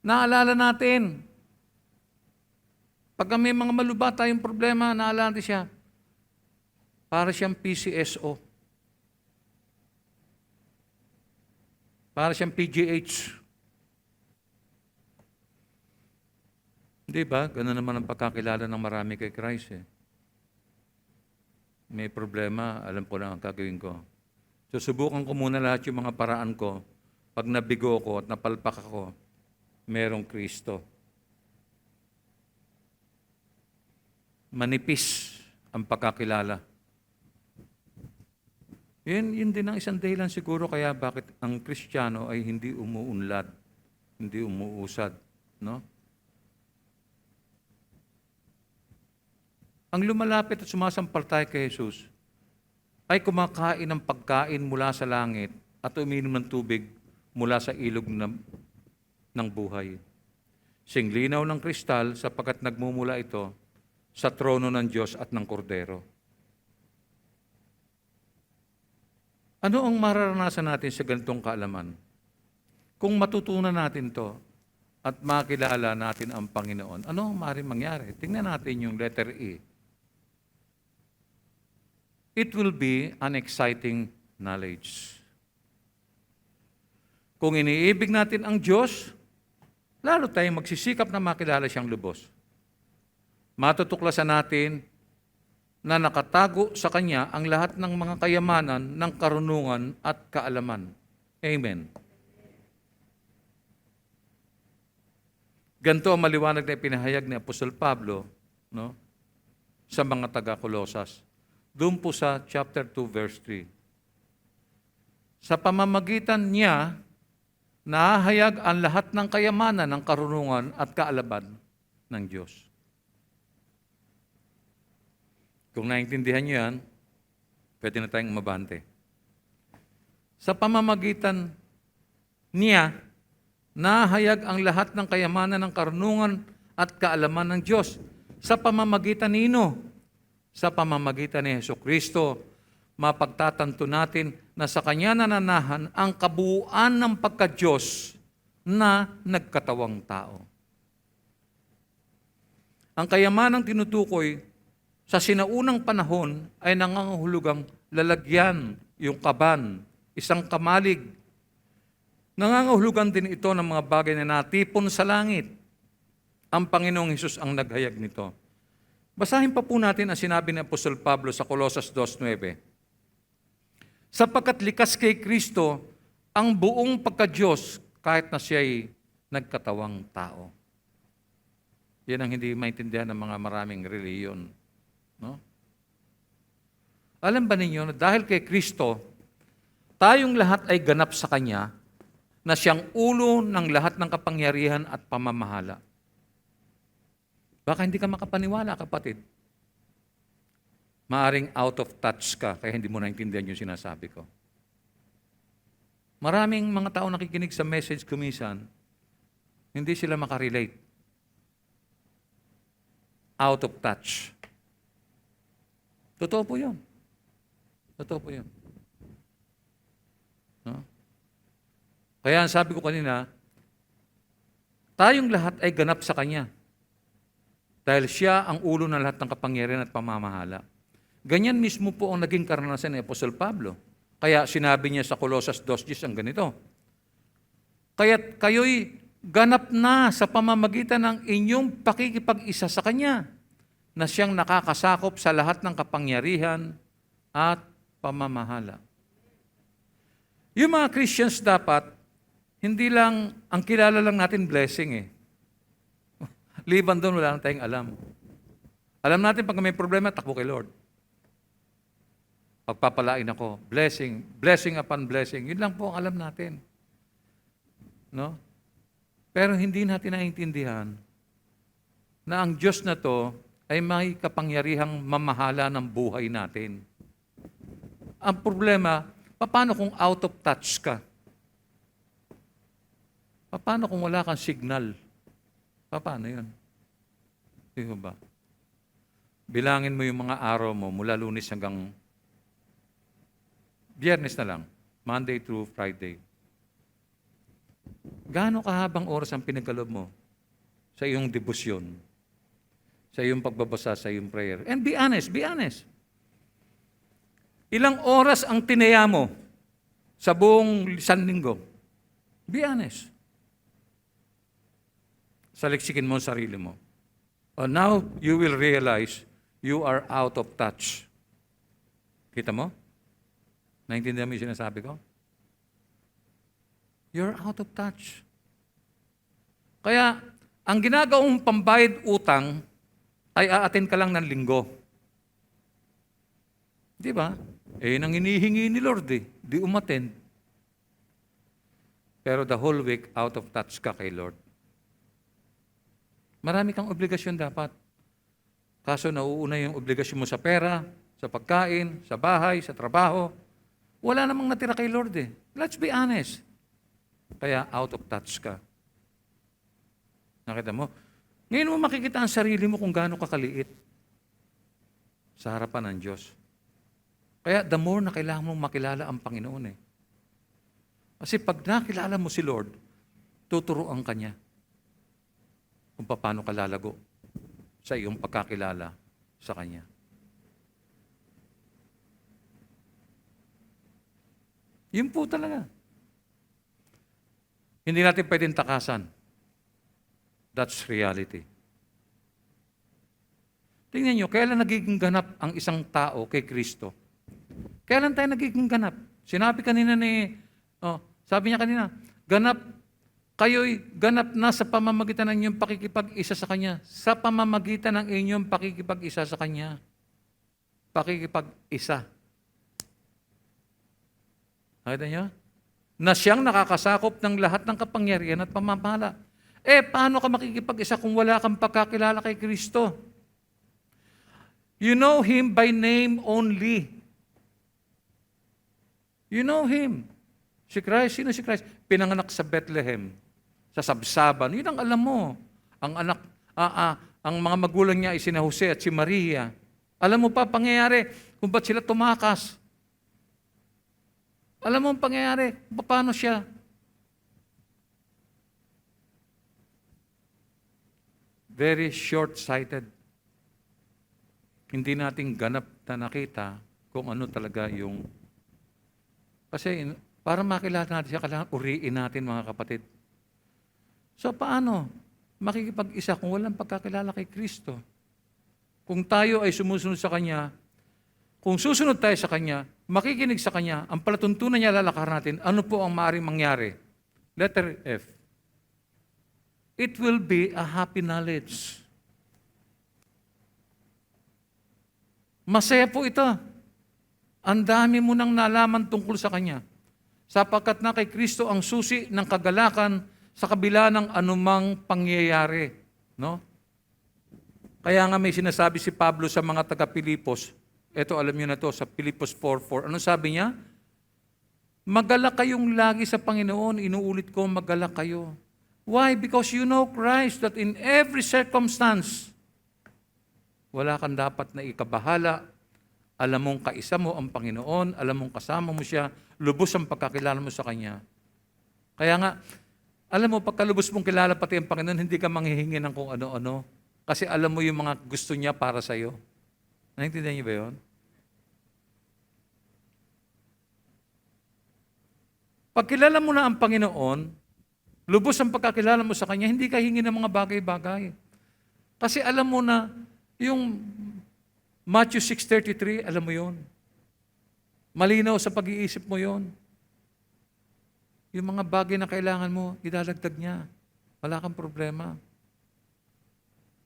Speaker 1: naalala natin. Pag may mga maluba tayong problema, naalala natin siya. Para siyang PCSO. Para siyang PGH. Hindi ba? Ganun naman ang pagkakilala ng marami kay Christ. May problema, alam ko lang ang gagawin ko. Susubukan ko muna lahat yung mga paraan ko. Pag nabigo ko at napalpak ako, merong Kristo. Manipis ang pagkakilala. Yun din ang isang dahilan siguro kaya bakit ang Kristiyano ay hindi umuunlad, hindi umuusad. No? Ang lumalapit at sumasampalataya kay Jesus ay kumakain ng pagkain mula sa langit at uminom ng tubig mula sa ilog ng buhay. Singlinaw ng kristal sapagkat nagmumula ito sa trono ng Diyos at ng Kordero. Ano ang mararanasan natin sa ganitong kaalaman? Kung matutunan natin to at makilala natin ang Panginoon, ano ang maaaring mangyari? Tingnan natin yung letter E. It will be an exciting knowledge. Kung iniibig natin ang Diyos, lalo tayong magsisikap na makilala siyang lubos. Matutuklasan natin na nakatago sa Kanya ang lahat ng mga kayamanan ng karunungan at kaalaman. Amen. Ganito ang maliwanag na ipinahayag ni Apostol Pablo, no, sa mga taga-Kolosas. Doon po sa chapter 2, verse 3. Sa pamamagitan niya, nahahayag ang lahat ng kayamanan ng karunungan at kaalaman ng Diyos. Kung naintindihan niyo yan, pwede na tayong umabante. Sa pamamagitan niya, nahayag ang lahat ng kayamanan ng karunungan at kaalaman ng Diyos. Sa pamamagitan nino? Sa pamamagitan ni Jesucristo, mapagtatanto natin na sa Kanya nananahan ang kabuuan ng pagka-Diyos na nagkatawang tao. Ang kayamanang tinutukoy sa sinaunang panahon ay nangangahulugang lalagyan, yung kaban, isang kamalig. Nangangahulugan din ito ng mga bagay na natipon sa langit. Ang Panginoong Hesus ang naghayag nito. Basahin pa po natin ang sinabi ni Apostol Pablo sa Colosas 2:9. Sapagkat likas kay Kristo ang buong pagka-Diyos kahit na siya'y nagkatawang tao. Yan ang hindi maintindihan ng mga maraming reliyon. No? Alam ba ninyo na dahil kay Kristo, tayong lahat ay ganap sa Kanya na siyang ulo ng lahat ng kapangyarihan at pamamahala. Baka hindi ka makapaniwala, kapatid. Maaring out of touch ka, kaya hindi mo naintindihan yung sinasabi ko. Maraming mga tao nakikinig sa message ko minsan, hindi sila makarelate. Out of touch. Totoo po yun. Totoo po yun. No? Kaya sabi ko kanina, tayong lahat ay ganap sa Kanya. Dahil siya ang ulo ng lahat ng kapangyarihan at pamamahala. Ganyan mismo po ang naging karanasan ni Apostol Pablo. Kaya sinabi niya sa Colosas 2:10 ang ganito. Kaya't kayo'y ganap na sa pamamagitan ng inyong pakikipag-isa sa Kanya, na siyang nakakasakop sa lahat ng kapangyarihan at pamamahala. Yung mga Christians dapat, hindi lang, ang kilala lang natin blessing eh. Liban doon, wala nang tayong alam. Alam natin pag may problema, takbo kay Lord. Pagpapalain ako, blessing, blessing upon blessing. Yun lang po ang alam natin. No? Pero hindi natin naiintindihan na ang Diyos na to ay may kapangyarihang mamahala ng buhay natin. Ang problema, paano kung out of touch ka? Paano kung wala kang signal? Paano yun? Di ba? Bilangin mo yung mga araw mo mula Lunes hanggang Biyernes na lang. Monday through Friday. Gaano kahabang oras ang pinagkalob mo sa iyong debosyon, sa iyong pagbabasa, sa iyong prayer? And be honest, be honest. Ilang oras ang tinaya mo sa buong Sanlinggo? Be honest. Saliksikin mo ang sarili mo. Now, you will realize you are out of touch. Kita mo? Naintindihan mo yung sinasabi ko? You're out of touch. Kaya, ang ginagawang pambayad utang ay aatin ka lang ng linggo. Di ba? Nang hinihingi ni Lord di umattend. Pero the whole week, out of touch ka kay Lord. Marami kang obligasyon dapat. Kaso nauuna yung obligasyon mo sa pera, sa pagkain, sa bahay, sa trabaho. Wala namang natira kay Lord Let's be honest. Kaya out of touch ka. Nakita mo? Ngayon mo makikita ang sarili mo kung gaano kakaliit sa harapan ng Diyos. Kaya the more na kailangan mong makilala ang Panginoon Kasi pag nakilala mo si Lord, tuturuan ka niya kung paano ka lalago sa iyong pagkakilala sa Kanya. Yun po talaga. Hindi natin pwedeng takasan. That's reality. Tingnan nyo, kailan nagiging ganap ang isang tao kay Kristo? Kailan tayo nagiging ganap? Sinabi kanina sabi niya kanina, kayo'y ganap na sa pamamagitan ng inyong pakikipag-isa sa Kanya. Sa pamamagitan ng inyong pakikipag-isa sa Kanya. Pakikipag-isa. Nakita niyo? Na siyang nakakasakop ng lahat ng kapangyarihan at pamamahala. Paano ka makikipag-isa kung wala kang pagkakilala kay Kristo? You know Him by name only. You know Him. Si Christ, sino si Christ? Pinanganak sa Bethlehem, sa Sabsaban. Yun ang alam mo. Ang mga magulang niya ay sina Jose at si Maria. Alam mo pa pangyayari kung ba't sila tumakas. Alam mo ang pangyayari, paano siya? Very short-sighted. Hindi natin ganap na nakita kung ano talaga yung... Kasi para makilala natin siya, kailangan uriin natin mga kapatid. So paano makikipag-isa kung walang pagkakilala kay Kristo? Kung tayo ay sumusunod sa Kanya, kung susunod tayo sa Kanya, makikinig sa Kanya, ang palatuntunan niya lalakaran natin, ano po ang maaaring mangyari? Letter F. It will be a happy knowledge. Masaya po ito. Ang dami mo nang nalaman tungkol sa Kanya. Sapagkat na kay Kristo ang susi ng kagalakan sa kabila ng anumang pangyayari. No? Kaya nga may sinasabi si Pablo sa mga taga-Pilipos. Ito, alam niyo na to sa Pilipos 4:4. Ano sabi niya? Magalak kayong lagi sa Panginoon. Inuulit ko, magalak kayo. Why? Because you know Christ that in every circumstance, wala kang dapat na ikabahala. Alam mong kaisa mo ang Panginoon, alam mong kasama mo siya, lubos ang pagkakilala mo sa Kanya. Kaya nga, alam mo, pagkalubos mong kilala pati ang Panginoon, hindi ka manghihingi ng kung ano-ano. Kasi alam mo yung mga gusto niya para sa iyo. Naintindihan niyo ba yun? Pag kilala mo na ang Panginoon, lubos ang pagkakilala mo sa Kanya, hindi ka hingi ng mga bagay-bagay. Kasi alam mo na, yung Matthew 6:33, alam mo yun. Malinaw sa pag-iisip mo yun. Yung mga bagay na kailangan mo, idadagdag niya. Wala kang problema.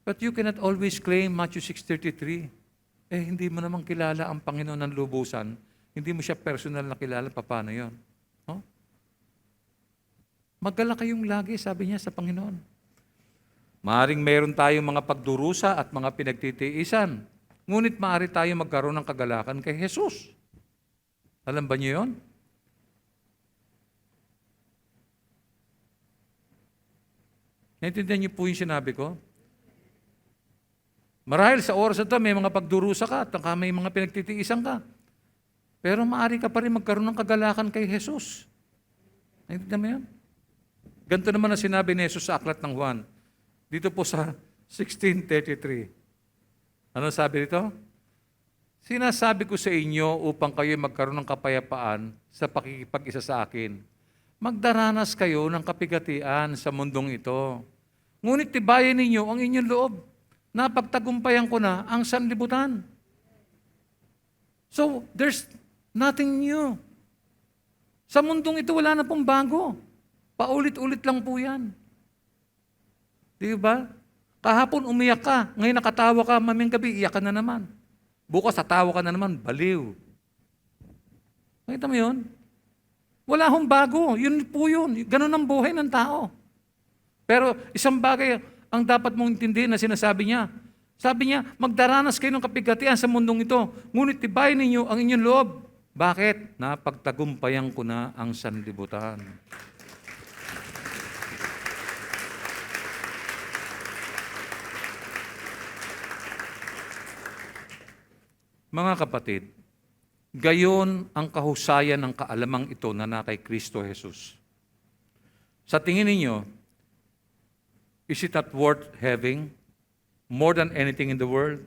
Speaker 1: But you cannot always claim Matthew 6:33. Hindi mo naman kilala ang Panginoon ng lubusan. Hindi mo siya personal na kilala, paano yun? No? Magala kayong lagi, sabi niya sa Panginoon. Maaring mayroon tayong mga pagdurusa at mga pinagtitiisan. Ngunit maaari tayo magkaroon ng kagalakan kay Jesus. Alam ba niyo yun? Naintindihan niyo po yung sinabi ko? Marahil sa oras na ito, may mga pagdurusa ka at may mga pinagtitiisan ka. Pero maaari ka pa rin magkaroon ng kagalakan kay Jesus. Naintindihan mo yan? Ganito naman ang sinabi ni Jesus sa aklat ng Juan. Dito po sa 16:33. Ano sabi dito? Sinasabi ko sa inyo upang kayo magkaroon ng kapayapaan sa pakikipag-isa sa akin. Magdaranas kayo ng kapigatian sa mundong ito. Ngunit tibayan ninyo ang inyong loob. Napagtagumpayan ko na ang sanlibutan. So, there's nothing new. Sa mundong ito, wala na pong bago. Paulit-ulit lang po yan. Di ba? Kahapon umiyak ka, ngayon nakatawa ka, mamayang gabi, iyak ka na naman. Bukas, tatawa ka na naman, baliw. Nakita mo yun? Wala hong bago. Yun po yun. Ganun ang buhay ng tao. Pero isang bagay ang dapat mong intindihin na sinasabi niya. Sabi niya, magdaranas kayo ng kapigatian sa mundong ito, ngunit tibayin ninyo ang inyong loob. Bakit? Napagtagumpayan ko na ang sanlibutan. Mga kapatid, gayon ang kahusayan ng kaalamang ito na kay Kristo Jesus. Sa tingin ninyo, is it not worth having more than anything in the world?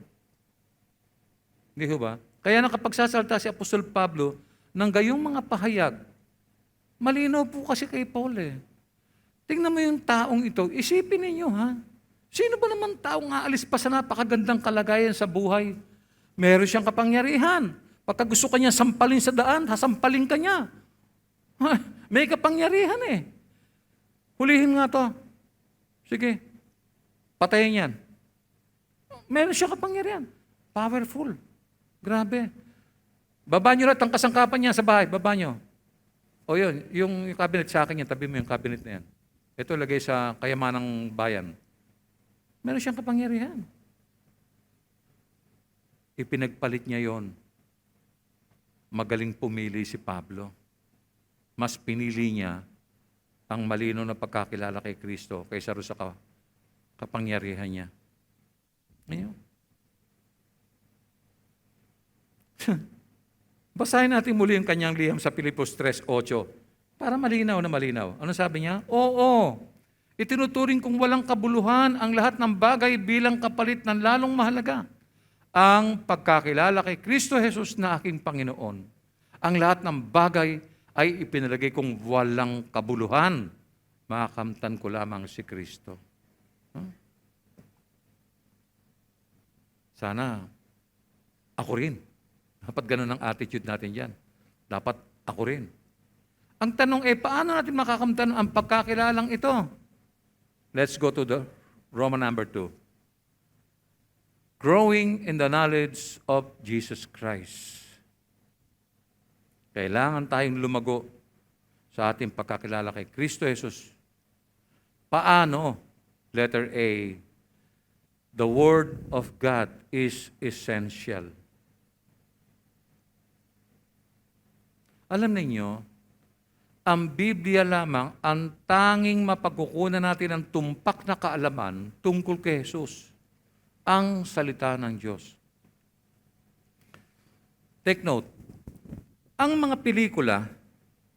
Speaker 1: Hindi ba? Kaya nakapagsasalta si Apostol Pablo ng gayong mga pahayag, malinaw po kasi kay Paul eh. Tingnan mo yung taong ito, isipin ninyo ha. Sino ba naman taong aalis pa sa napakagandang kalagayan sa buhay? Meron siyang kapangyarihan. Pagka gusto ka niya sampalin sa daan, hasampalin ka niya. May kapangyarihan eh. Hulihin nga to. Sige, patayin yan. Meron siyang kapangyarihan. Powerful. Grabe. Baba niyo lahat ang kasangkapan niya sa bahay. Baba niyo. O yun, yung cabinet sa akin yan, tabi mo yung cabinet na yan. Ito lagay sa kayamanang bayan. Meron siyang kapangyarihan. Ipinagpalit niya yon. Magaling pumili si Pablo. Mas pinili niya ang malinaw na pagkakilala kay Kristo kaysa rin sa kapangyarihan niya. Ngayon. Basahin natin muli ang kanyang liham sa Filipos 3:8 para malinaw na malinaw. Ano sabi niya? Oo, itinuturing kong walang kabuluhan ang lahat ng bagay bilang kapalit ng lalong mahalaga. Ang pagkakilala kay Kristo Jesus na aking Panginoon. Ang lahat ng bagay ay ipinalagay kong walang kabuluhan. Makakamtan ko lamang si Kristo. Sana ako rin. Dapat ganun ang attitude natin dyan. Dapat ako rin. Ang tanong paano natin makakamtan ang pagkakilalang ito? Let's go to the Roman number 2. Growing in the knowledge of Jesus Christ. Kailangan tayong lumago sa ating pagkakilala kay Kristo Jesus. Paano? Letter A. The Word of God is essential. Alam ninyo, ang Biblia lamang ang tanging mapagkukunan natin ng tumpak na kaalaman tungkol kay Jesus, ang salita ng Diyos. Take note, ang mga pelikula,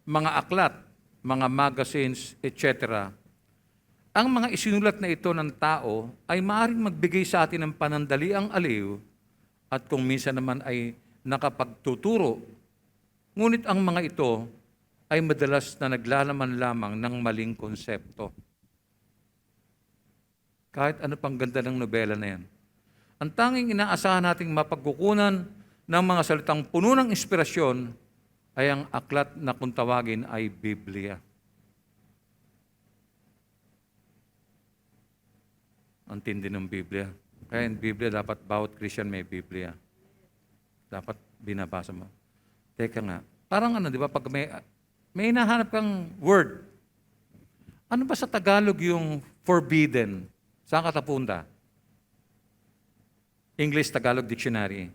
Speaker 1: mga aklat, mga magazines, etc., ang mga isinulat na ito ng tao ay maaaring magbigay sa atin ng panandaliang aliw at kung minsan naman ay nakapagtuturo. Ngunit ang mga ito ay madalas na naglalaman lamang ng maling konsepto. Kahit ano pang ganda ng nobela na yan. Ang tanging inaasahan nating mapagkukunan ng mga salitang puno ng inspirasyon ay ang aklat na kung tawagin ay Biblia. Ang tindi ng Biblia. Kaya in Biblia, dapat bawat Christian may Biblia. Dapat binabasa mo. Teka nga, parang di ba, pag may hinahanap kang word, ano ba sa Tagalog yung forbidden? Saan ka tapunta? English-Tagalog Dictionary.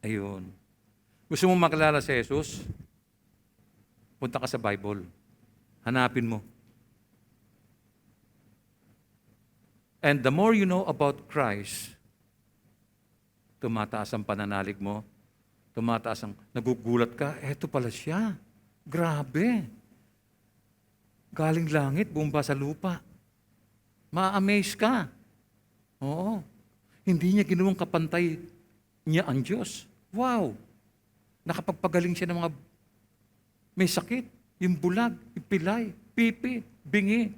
Speaker 1: Ayun. Gusto mo makilala si Jesus? Punta ka sa Bible. Hanapin mo. And the more you know about Christ, tumataas ang pananalig mo, tumataas ang, nagugulat ka, eto pala siya. Grabe. Galing langit, bumaba sa lupa. Ma-amaze ka. Oo. Hindi niya ginawang kapantay niya ang Diyos. Wow. Nakapagpagaling siya ng mga may sakit, yung bulag, yung pilay, pipi, bingi,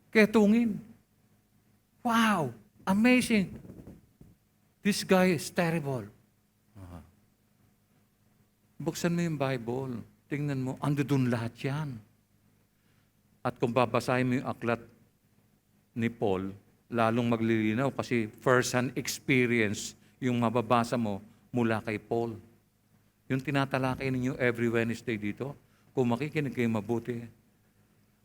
Speaker 1: ketungin. Wow. Amazing. This guy is terrible. Buksan mo yung Bible. Tingnan mo, ando dun lahat yan. At kung babasahin mo yung aklat ni Paul, lalong maglilinaw kasi first-hand experience yung mababasa mo mula kay Paul. Yung tinatalakay ninyo every Wednesday dito, kung makikinig kayo mabuti,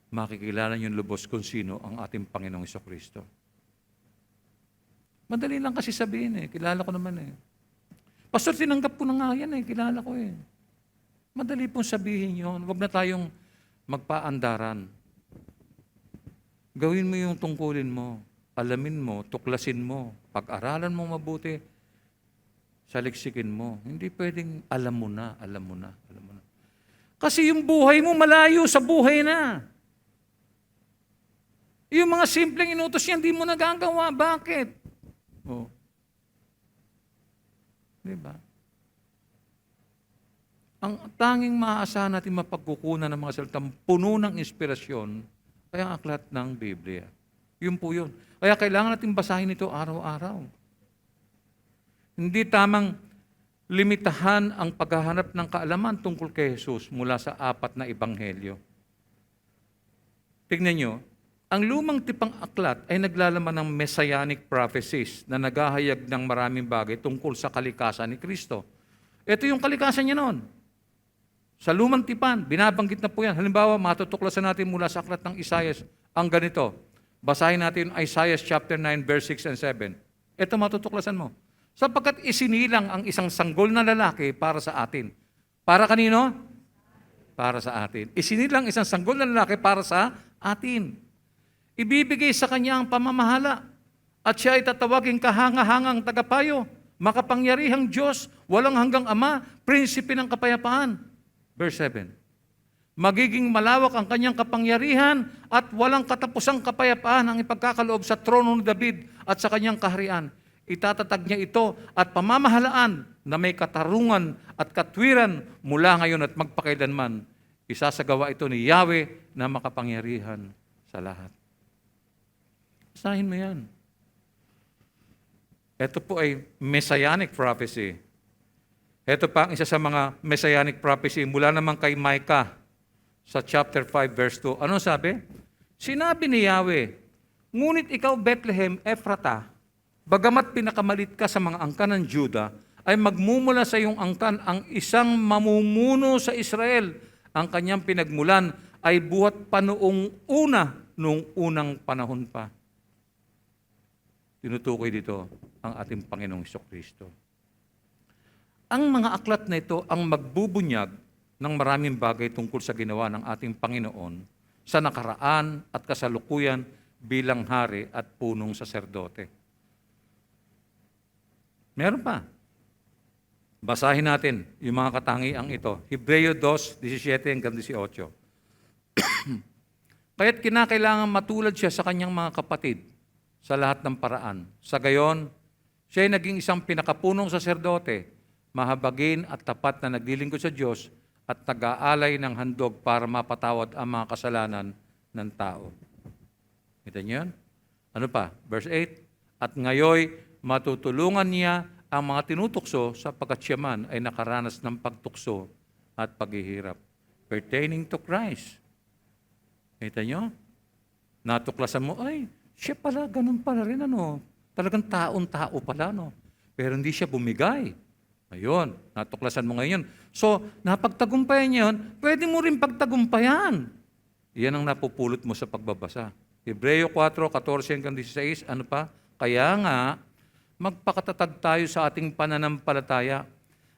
Speaker 1: makikilala niyo lubos kung sino ang ating Panginoong Jesucristo. Madali lang kasi sabihin kilala ko naman Pastor, tinanggap ko na nga yan kilala ko Madali pong sabihin yun. Huwag na tayong magpaandaran. Gawin mo yung tungkulin mo. Alamin mo, tuklasin mo, pag-aralan mo mabuti, saliksikin mo. Hindi pwedeng alam mo na. Kasi yung buhay mo malayo sa buhay na. Yung mga simpleng inutos niya, hindi mo nagagawa. Bakit? Diba? Ang tanging maaasahan natin mapagkukunan ng mga salitang puno ng inspirasyon ay ang aklat ng Biblia. Yun po yun. Kaya kailangan natin basahin ito araw-araw. Hindi tamang limitahan ang paghahanap ng kaalaman tungkol kay Jesus mula sa 4 na ebanghelyo. Tignan nyo, ang lumang tipang aklat ay naglalaman ng messianic prophecies na naghahayag ng maraming bagay tungkol sa kalikasan ni Kristo. Ito yung kalikasan niya noon. Sa lumang tipan, binabanggit na po yan. Halimbawa, matutuklasan natin mula sa aklat ng Isaiah ang ganito. Basahin natin Isaiah chapter 9, verse 6 and 7. Ito matutuklasan mo. Sapagkat isinilang ang isang sanggol na lalaki para sa atin. Para kanino? Para sa atin. Isinilang isang sanggol na lalaki para sa atin. Ibibigay sa kanya ang pamamahala at siya ay tatawaging kahangahangang tagapayo, makapangyarihang Diyos, walang hanggang Ama, prinsipe ng kapayapaan. Verse 7. Magiging malawak ang kanyang kapangyarihan at walang katapusang kapayapaan ang ipagkakaloob sa trono ni David at sa kanyang kaharian. Itatatag niya ito at pamamahalaan na may katarungan at katwiran mula ngayon at magpakailanman. Isasagawa ito ni Yahweh na makapangyarihan sa lahat. Basahin mo yan. Ito po ay messianic prophecy. Ito pa ang isa sa mga messianic prophecy mula naman kay Micah sa chapter 5 verse 2. Ano sabi? Sinabi ni Yahweh, ngunit ikaw Bethlehem Ephrata, bagamat pinakamalit ka sa mga angkan ng Juda, ay magmumula sa iyong angkan ang isang mamumuno sa Israel. Ang kanyang pinagmulan ay buhat pa noong unang panahon pa. Tinutukoy dito ang ating Panginoong Jesucristo. Ang mga aklat na ito ang magbubunyag ng maraming bagay tungkol sa ginawa ng ating Panginoon sa nakaraan at kasalukuyan bilang hari at punong saserdote. Meron pa. Basahin natin yung mga katangiang ito. Hebreo 2:17 hanggang 18. Kaya't kinakailangan matulad siya sa kanyang mga kapatid sa lahat ng paraan. Sa gayon, siya ay naging isang pinakapunong saserdote, mahabagin at tapat na naglilingkod sa Diyos at nag-aalay ng handog para mapatawad ang mga kasalanan ng tao. Kita niyo yan? Ano pa? Verse 8. At ngayoy, matutulungan niya ang mga tinutukso sapagkat siya man ay nakaranas ng pagtukso at paghihirap pertaining to Christ. Kita nyo? Natuklasan mo, ay, siya pala, ganun pala rin, ano. Talagang taon-tao pala, no. Pero hindi siya bumigay. Ayun, natuklasan mo ngayon. So, napagtagumpayan niya yun, pwede mo rin pagtagumpayan. Yan ang napupulot mo sa pagbabasa. Hebreo 4:14 hanggang 16, ano pa? Kaya nga, magpakatatag tayo sa ating pananampalataya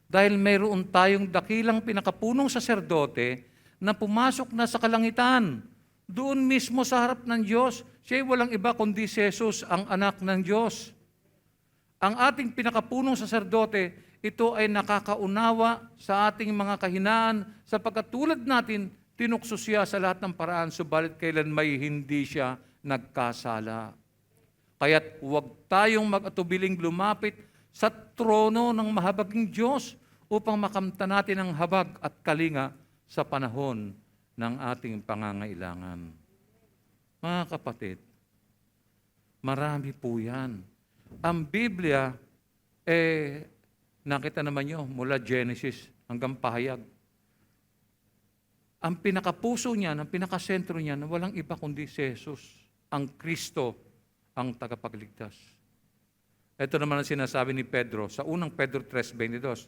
Speaker 1: dahil mayroon tayong dakilang pinakapunong saserdote na pumasok na sa kalangitan. Doon mismo sa harap ng Diyos, siya ay walang iba kundi si Jesus, ang anak ng Diyos. Ang ating pinakapunong saserdote, ito ay nakakaunawa sa ating mga kahinaan sapagkat tulad natin, tinukso siya sa lahat ng paraan, subalit kailan may hindi siya nagkasala. Kaya't huwag tayong mag-atubiling lumapit sa trono ng mahabaging Diyos upang makamta natin ang habag at kalinga sa panahon ng ating pangangailangan. Mga kapatid, marami po yan. Ang Biblia, nakita naman nyo, mula Genesis hanggang Pahayag. Ang pinakapuso niya, ang pinakasentro niya, walang iba kundi si Jesus, ang Kristo, ang tagapagligtas. Ito naman ang sinasabi ni Pedro sa unang Pedro 3:22.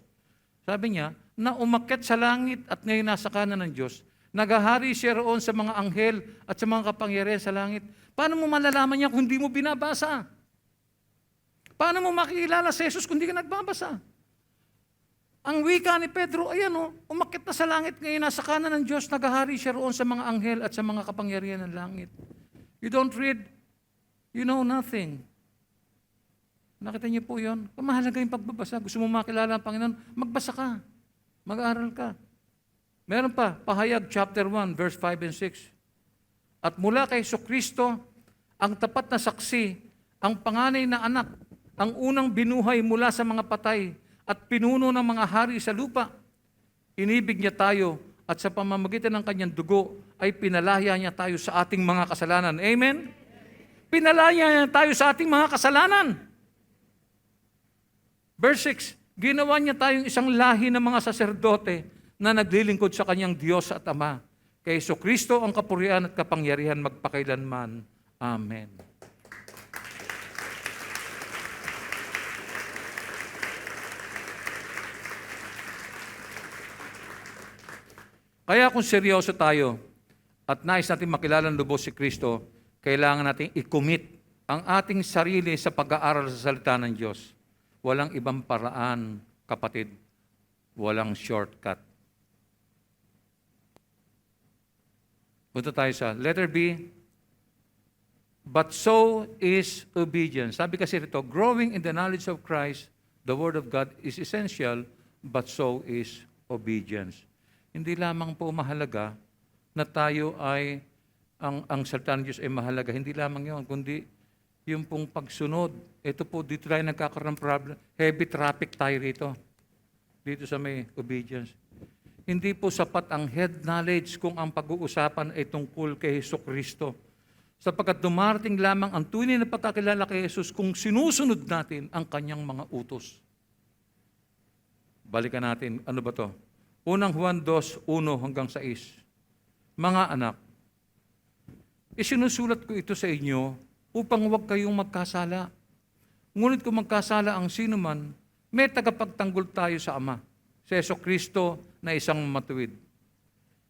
Speaker 1: Sabi niya, na umakyat sa langit at ngayon nasa kanan ng Diyos, naghahari siya roon sa mga anghel at sa mga kapangyarihan sa langit. Paano mo malalaman niya kung hindi mo binabasa? Paano mo makikilala si Jesus kung hindi ka nagbabasa? Ang wika ni Pedro, ayan o, umakyat na sa langit ngayon nasa kanan ng Diyos, naghahari siya roon sa mga anghel at sa mga kapangyarihan ng langit. You don't read, you know nothing. Nakita niyo po yun? Mahalaga yung pagbabasa. Gusto mo makilala ang Panginoon, magbasa ka. Mag-aaral ka. Meron pa, Pahayag chapter 1, verse 5 and 6. At mula kay Jesucristo, ang tapat na saksi, ang panganay na anak, ang unang binuhay mula sa mga patay, at pinuno ng mga hari sa lupa. Inibig niya tayo, at sa pamamagitan ng kanyang dugo, ay pinalaya niya tayo sa ating mga kasalanan. Amen? Pinalaya niya tayo sa ating mga kasalanan. Verse 6, ginawa niya tayong isang lahi ng mga saserdote na naglilingkod sa kanyang Diyos at Ama. Kay Jesucristo ang kapurihan at kapangyarihan magpakailanman. Amen. Kaya kung seryoso tayo at nais natin makilala ng lubos si Kristo, kailangan natin i-commit ang ating sarili sa pag-aaral sa salita ng Diyos. Walang ibang paraan, kapatid. Walang shortcut. Punta tayo sa letter B. But so is obedience. Sabi kasi rito, growing in the knowledge of Christ, the Word of God is essential, but so is obedience. Hindi lamang po mahalaga na tayo ay ang salita ng Diyos ay mahalaga. Hindi lamang yun, kundi yung pong pagsunod. Ito po, dito tayo nagkakaroon ng problem. Heavy traffic tayo rito. Dito sa may obedience. Hindi po sapat ang head knowledge kung ang pag-uusapan ay tungkol kay Jesucristo. Sapagkat dumarating lamang ang tunay na pagkakilala kay Jesus kung sinusunod natin ang kanyang mga utos. Balikan natin, ano ba to? Unang Juan 2:1 hanggang 6. Mga anak, isinusulat ko ito sa inyo upang huwag kayong magkasala. Ngunit kung magkasala ang sinuman, may tagapagtanggol tayo sa Ama, si Jesucristo na isang matuwid.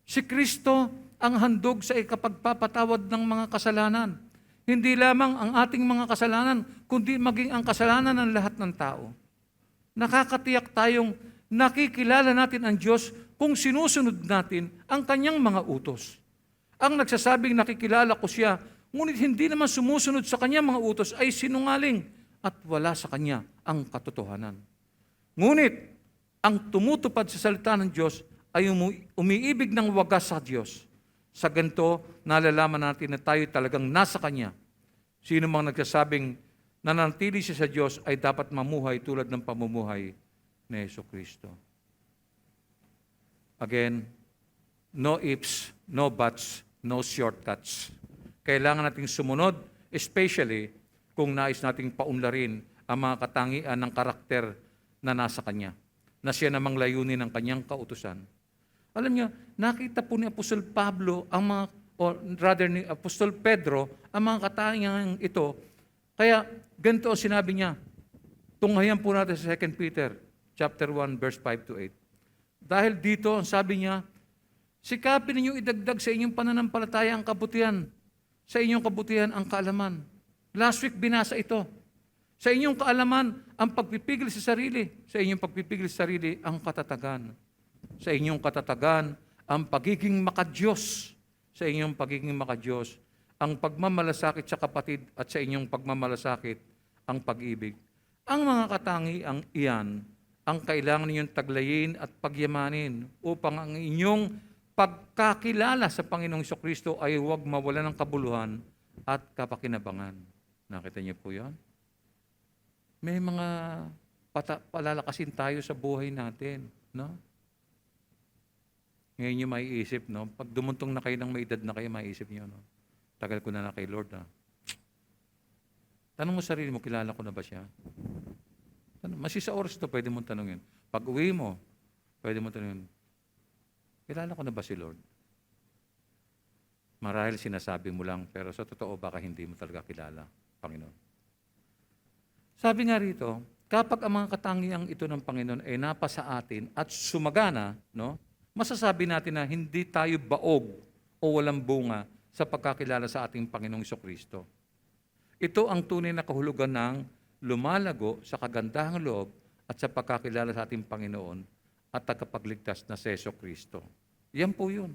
Speaker 1: Si Kristo ang handog sa ikapagpapatawad ng mga kasalanan. Hindi lamang ang ating mga kasalanan, kundi maging ang kasalanan ng lahat ng tao. Nakakatiyak tayong nakikilala natin ang Diyos kung sinusunod natin ang kanyang mga utos. Ang nagsasabing nakikilala ko siya, ngunit hindi naman sumusunod sa kanyang mga utos ay sinungaling at wala sa kanya ang katotohanan. Ngunit, ang tumutupad sa salita ng Diyos ay umiibig ng wagas sa Diyos. Sa ganito, nalalaman natin na tayo talagang nasa Kanya. Sino mang nagsasabing nananatili siya sa Diyos ay dapat mamuhay tulad ng pamumuhay ni Jesucristo. Again, no ifs, no buts, no shortcuts. Kailangan nating sumunod, especially kung nais nating paunlarin ang mga katangian ng karakter na nasa Kanya, na siya namang layunin ng Kanyang kautusan. Alam niyo, nakita po ni Apostol Pablo ang mga, or rather ni Apostol Pedro, ang mga katangian ito. Kaya ganito ang sinabi niya. Tunghayan po natin sa 2 Peter chapter 1, verse 5-8. Dahil dito, ang sabi niya, sikapin ninyong idagdag sa inyong pananampalataya ang kabutihan. Sa inyong kabutihan ang kaalaman. Last week binasa ito. Sa inyong kaalaman, ang pagpipigil sa sarili. Sa inyong pagpipigil sa sarili, ang katatagan. Sa inyong katatagan, ang pagiging makadiyos. Sa inyong pagiging makadiyos, ang pagmamalasakit sa kapatid at sa inyong pagmamalasakit, ang pag-ibig. Ang mga katangiang iyan, ang kailangan ninyong taglayin at pagyamanin upang ang inyong pagkakilala sa Panginoong Jesucristo ay huwag mawala ng kabuluhan at kapakinabangan. Nakita niyo po yan? May mga palalakasin tayo sa buhay natin, no? Ngayon nyo maiisip, no? Pag dumuntong na kayo ng may edad na kayo, maiisip nyo, no? Tagal ko na kay Lord, na. Tanong mo sarili mo, kilala ko na ba siya? Masisa oras ito, pwede mong tanongin. Pag uwi mo, pwede mong tanongin, kilala ko na ba si Lord? Marahil sinasabi mo lang, pero sa totoo, baka hindi mo talaga kilala, Panginoon. Sabi nga rito, kapag ang mga katangiang ito ng Panginoon ay napasa atin at sumagana, no? Masasabi natin na hindi tayo baog o walang bunga sa pagkakilala sa ating Panginoong Jesucristo. Ito ang tunay na kahulugan ng lumalago sa kagandahang loob at sa pagkakilala sa ating Panginoon at tagapagligtas na si Jesucristo. Yan po yun.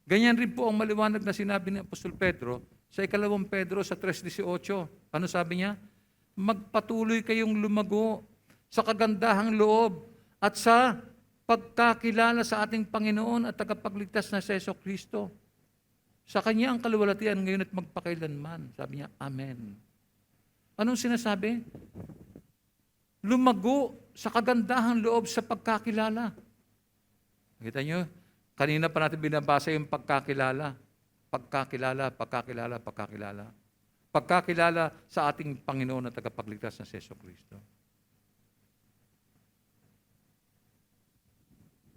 Speaker 1: Ganyan rin po ang maliwanag na sinabi ni Apostol Pedro sa 2 Pedro sa 3:18. Ano sabi niya? Magpatuloy kayong lumago sa kagandahang loob at sa pagkakilala sa ating Panginoon at tagapagligtas na si Jesucristo. Sa Kanya ang kaluwalhatian ngayon at magpakailanman. Sabi niya, Amen. Anong sinasabi? Lumago sa kagandahang loob sa pagkakilala. Nakita niyo? Kanina pa natin binabasa yung pagkakilala. Pagkakilala, pagkakilala, pagkakilala. pagkakilala sa ating Panginoon at tagapagligtas na si Jesucristo.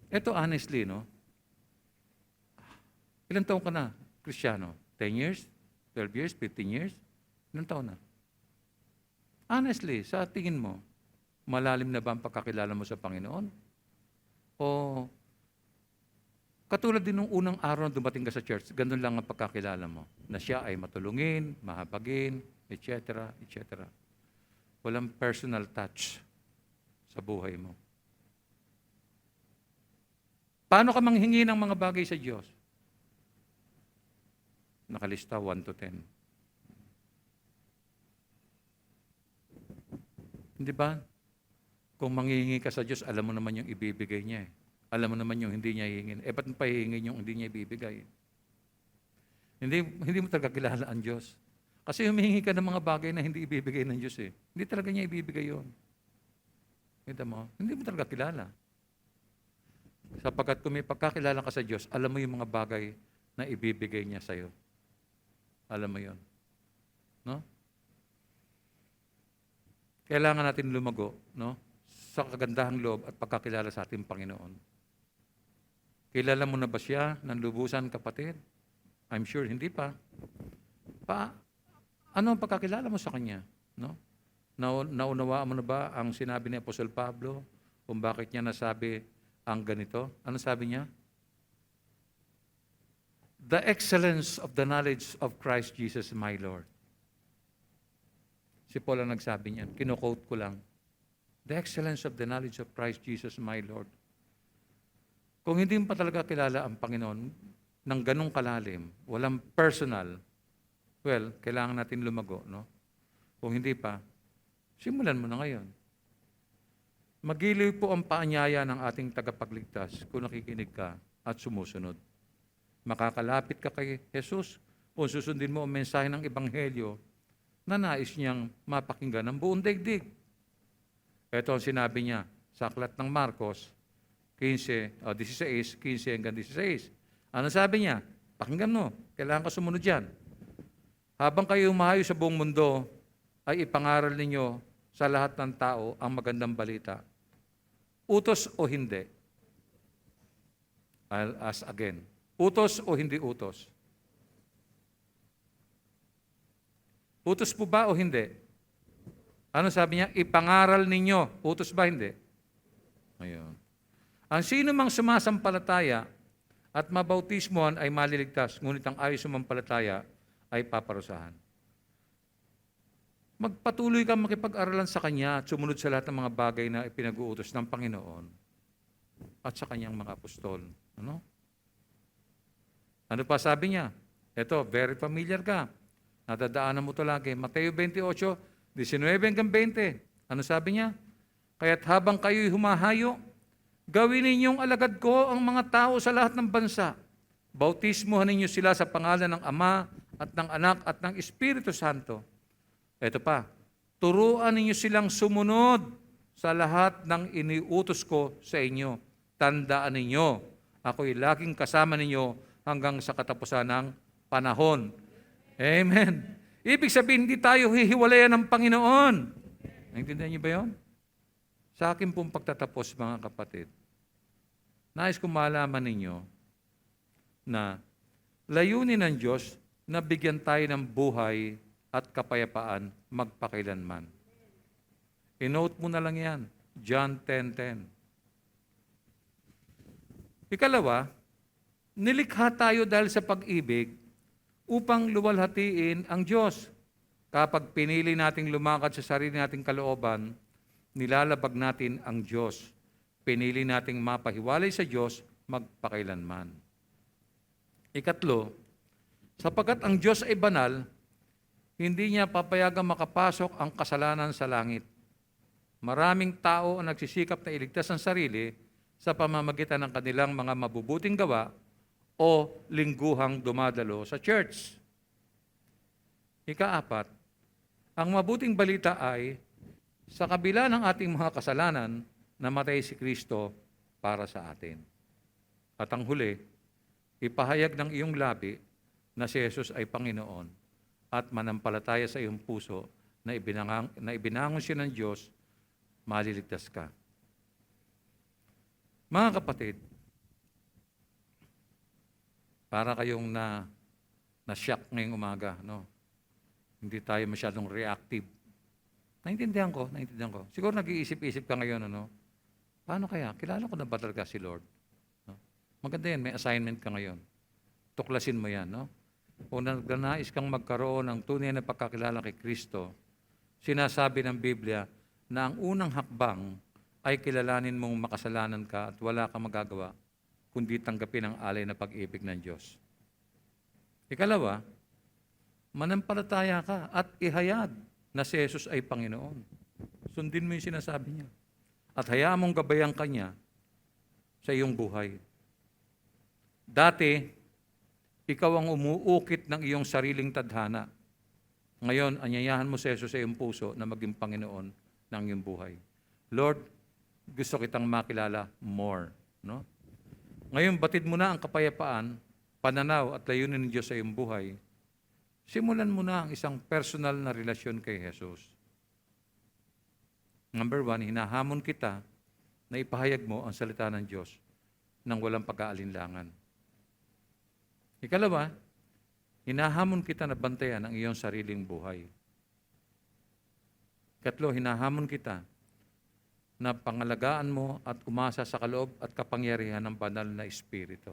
Speaker 1: Ito honestly, no? Ilang taon ka na, Kristiyano? 10 years? 12 years? 15 years? Ilang taon na? Honestly, sa tingin mo, malalim na ba ang pagkakilala mo sa Panginoon? O katulad din nung unang araw na dumating ka sa church, ganun lang ang pagkakilala mo, na siya ay matulungin, mahabagin, etc., etc. Walang personal touch sa buhay mo. Paano ka manghingi ng mga bagay sa Diyos? Nakalista 1 to 10. Hindi ba? Kung manghihingi ka sa Diyos, alam mo naman yung ibibigay niya. Alam mo naman yung hindi niya hihingin. Ba't mo pa hihingin yung hindi niya ibibigay? Hindi mo talaga kilala ang Diyos. Kasi humihingi ka ng mga bagay na hindi ibibigay ng Diyos eh. Hindi talaga niya ibibigay yun. Kita mo? Hindi mo talaga kilala. Sapagkat kung may pagkakilala ka sa Diyos, alam mo yung mga bagay na ibibigay niya sa'yo. Alam mo yun. No? Kailangan natin lumago, no? Sa kagandahang loob at pagkakilala sa ating Panginoon. Kilala mo na ba siya ng lubusan, kapatid? I'm sure hindi pa. Ano ang pagkakilala mo sa Kanya? No? Naunawaan mo na ba ang sinabi ni Apostol Pablo kung bakit niya nasabi ang ganito? Ano sabi niya? The excellence of the knowledge of Christ Jesus my Lord. Si Paul ang nagsabi niyan. Kino-quote ko lang. The excellence of the knowledge of Christ Jesus my Lord. Kung hindi mo pa talaga kilala ang Panginoon ng ganong kalalim, walang personal, well, kailangan natin lumago, no? Kung hindi pa, simulan mo na ngayon. Magiliw po ang paanyaya ng ating tagapagligtas kung nakikinig ka at sumusunod. Makakalapit ka kay Jesus kung susundin mo ang mensahe ng Ebanghelyo na nais niyang mapakinggan ng buong daigdig. Ito ang sinabi niya sa aklat ng Marcos 16 hanggang 16. Ano sabi niya? Pakinggan mo, kailangan ka sumunod yan. Habang kayo umahayo sa buong mundo, ay ipangaral ninyo sa lahat ng tao ang magandang balita. Utos o hindi? I'll ask again. Utos o hindi utos? Utos po ba o hindi? Ano sabi niya? Ipangaral ninyo. Utos ba? Hindi. Ayun. Ang sino mang sumasampalataya at mabautismohan ay maliligtas, ngunit ang ayaw sumampalataya ay paparusahan. Magpatuloy kang makipag-aralan sa Kanya at sumunod sa lahat ng mga bagay na ipinag-uutos ng Panginoon at sa Kanyang mga apostol. Ano? Ano pa sabi niya? Ito, very familiar ka. Nadadaanan mo ito lagi. Mateo 28, 19 hanggang 20. Ano sabi niya? Kaya't habang kayo'y humahayo, gawin ninyong alagad ko ang mga tao sa lahat ng bansa. Bautismuhan ninyo sila sa pangalan ng Ama at ng Anak at ng Espiritu Santo. Ito pa, turuan ninyo silang sumunod sa lahat ng iniutos ko sa inyo. Tandaan ninyo, ako'y laging kasama ninyo hanggang sa katapusan ng panahon. Amen. Ibig sabihin, hindi tayo hihiwalayan ng Panginoon. Naintindihan niyo ba yun? Sa akin pong pagtatapos, mga kapatid, nais kong malaman ninyo na layunin ng Diyos na bigyan tayo ng buhay at kapayapaan magpakailanman. I-note mo na lang yan. John 10:10. Ikalawa, nilikha tayo dahil sa pag-ibig upang luwalhatiin ang Diyos. Kapag pinili nating lumakad sa sarili nating kalooban, nilalabag natin ang Diyos. Pinili nating mapahiwalay sa Diyos magpakailanman. Ikatlo, sapagkat ang Diyos ay banal, hindi niya papayagang makapasok ang kasalanan sa langit. Maraming tao ang nagsisikap na iligtas ang sarili sa pamamagitan ng kanilang mga mabubuting gawa o lingguhang dumadalo sa church. Ikaapat, ang mabuting balita ay, sa kabila ng ating mga kasalanan, namatay si Kristo para sa atin. At ang huli, ipahayag ng iyong labi na si Jesus ay Panginoon at manampalataya sa iyong puso na ibinangon siya ng Diyos, maliligtas ka. Mga kapatid, para kayong na-shock ngayong umaga, no? Hindi tayo masyadong reactive. Naintindihan ko. Siguro nag-iisip-isip ka ngayon, ano? Paano kaya? Kilala ko na ba talaga si Lord? No? Maganda yan, may assignment ka ngayon. Tuklasin mo yan, no? Kung nagnanais kang magkaroon ng tunay na pagkakilala kay Kristo, sinasabi ng Biblia na ang unang hakbang ay kilalanin mong makasalanan ka at wala kang magagawa kundi tanggapin ang alay na pag-ibig ng Diyos. Ikalawa, manampalataya ka at ihayag na si Jesus ay Panginoon. Sundin mo yung sinasabi niya. At hayaan mong gabayan ka niya sa iyong buhay. Dati, ikaw ang umuukit ng iyong sariling tadhana. Ngayon, anyayahan mo si Jesus sa iyong puso na maging Panginoon ng iyong buhay. Lord, gusto kitang makilala more. No? Ngayon, batid mo na ang kapayapaan, pananaw at layunin ng Diyos sa iyong buhay. Simulan mo na ang isang personal na relasyon kay Jesus. Number 1, hinahamon kita na ipahayag mo ang salita ng Diyos nang walang pag-aalinlangan. Ikalawa, hinahamon kita na bantayan ang iyong sariling buhay. Ikatlo, hinahamon kita na pangalagaan mo at umasa sa kaloob at kapangyarihan ng banal na Espiritu.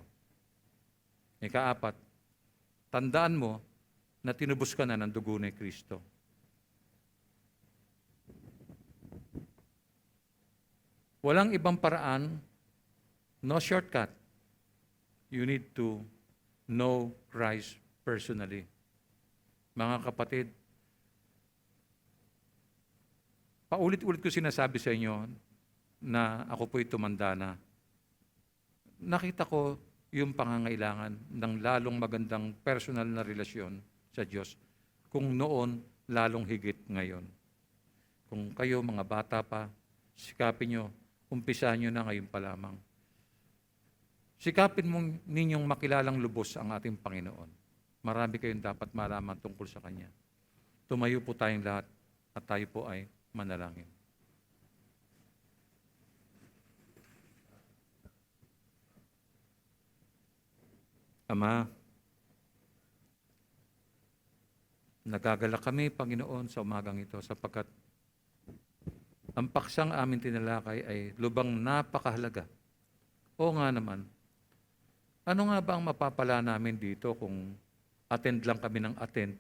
Speaker 1: Ikaapat, tandaan mo na tinubos ka na ng dugo ni Kristo. Walang ibang paraan, no shortcut. You need to know Christ personally. Mga kapatid, paulit-ulit ko sinasabi sa inyo na ako po'y tumanda na. Nakita ko yung pangangailangan ng lalong magandang personal na relasyon sa Diyos. Kung noon, lalong higit ngayon. Kung kayo, mga bata pa, sikapin nyo, umpisahan nyo na ngayon pa lamang. Sikapin mong ninyong makilalang lubos ang ating Panginoon. Marami kayong dapat malaman tungkol sa Kanya. Tumayo po tayong lahat at tayo po ay manalangin. Ama, nagagalak kami, Panginoon, sa umagang ito sapagkat ang paksang amin tinalakay ay lubang napakahalaga. Oo nga naman, ano nga ba ang mapapala namin dito kung attend lang kami ng attend?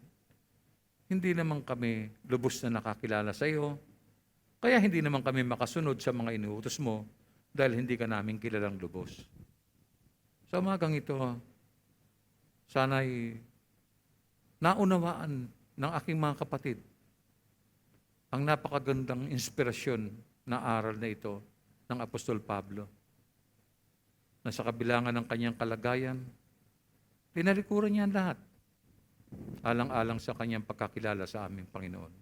Speaker 1: Hindi naman kami lubos na nakakilala sa iyo, kaya hindi naman kami makasunod sa mga inuutos mo dahil hindi ka namin kilalang lubos. Sa umagang ito, sana'y naunawaan ng aking mga kapatid ang napakagandang inspirasyon na aral na ito ng Apostol Pablo, na sa kabilangan ng kanyang kalagayan, tinalikuran niya ang lahat, alang-alang sa kanyang pagkakilala sa aming Panginoon.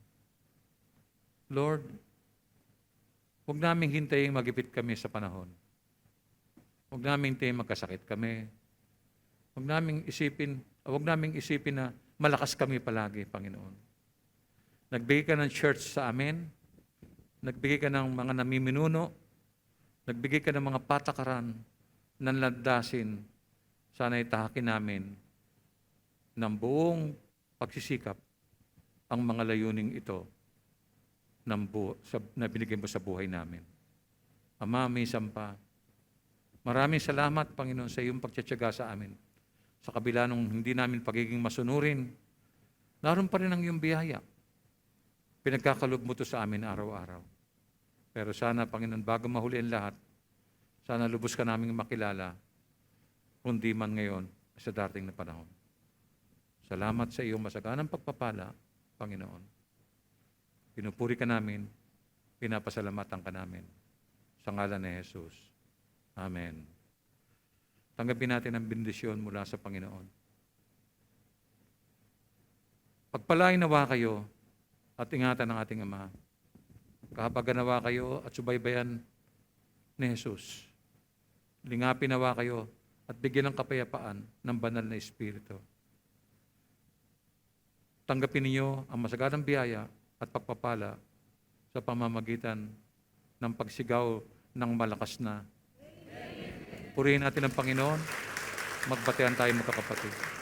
Speaker 1: Lord, huwag naming hintayin magipit kami sa panahon. Huwag naming hintayin magkasakit kami. Huwag naming isipin na malakas kami palagi, Panginoon. Nagbigay ka ng church sa amin, nagbigay ka ng mga namiminuno, nagbigay ka ng mga patakaran ng landasin, sana'y tahakin namin ng buong pagsisikap ang mga layuning ito na binigay mo sa buhay namin. Ama, may sampa. Maraming salamat, Panginoon, sa iyong pagtsatsaga sa amin. Sa kabila nung hindi namin pagiging masunurin, naroon pa rin ang iyong biyaya. Pinagkakalob mo to sa amin araw-araw. Pero sana, Panginoon, bago mahuli ang lahat, sana lubos ka naming makilala, kundi man ngayon sa darating na panahon. Salamat sa iyong masaganang pagpapala, Panginoon. Pinupuri ka namin, pinapasalamatan ka namin. Sa ngalan ni Jesus. Amen. Tanggapin natin ang bendisyon mula sa Panginoon. Pagpalain nawa kayo at ingatan ng ating Ama. Kapag nawa kayo at subaybayan ni Jesus. Lingapin nawa kayo at bigyan ng kapayapaan ng banal na Espiritu. tanggapin ninyo ang masaganang biyaya at pagpapala sa pamamagitan ng pagsigaw ng malakas na. Purihin natin ang Panginoon. Magbatean tayo, mga kapatid.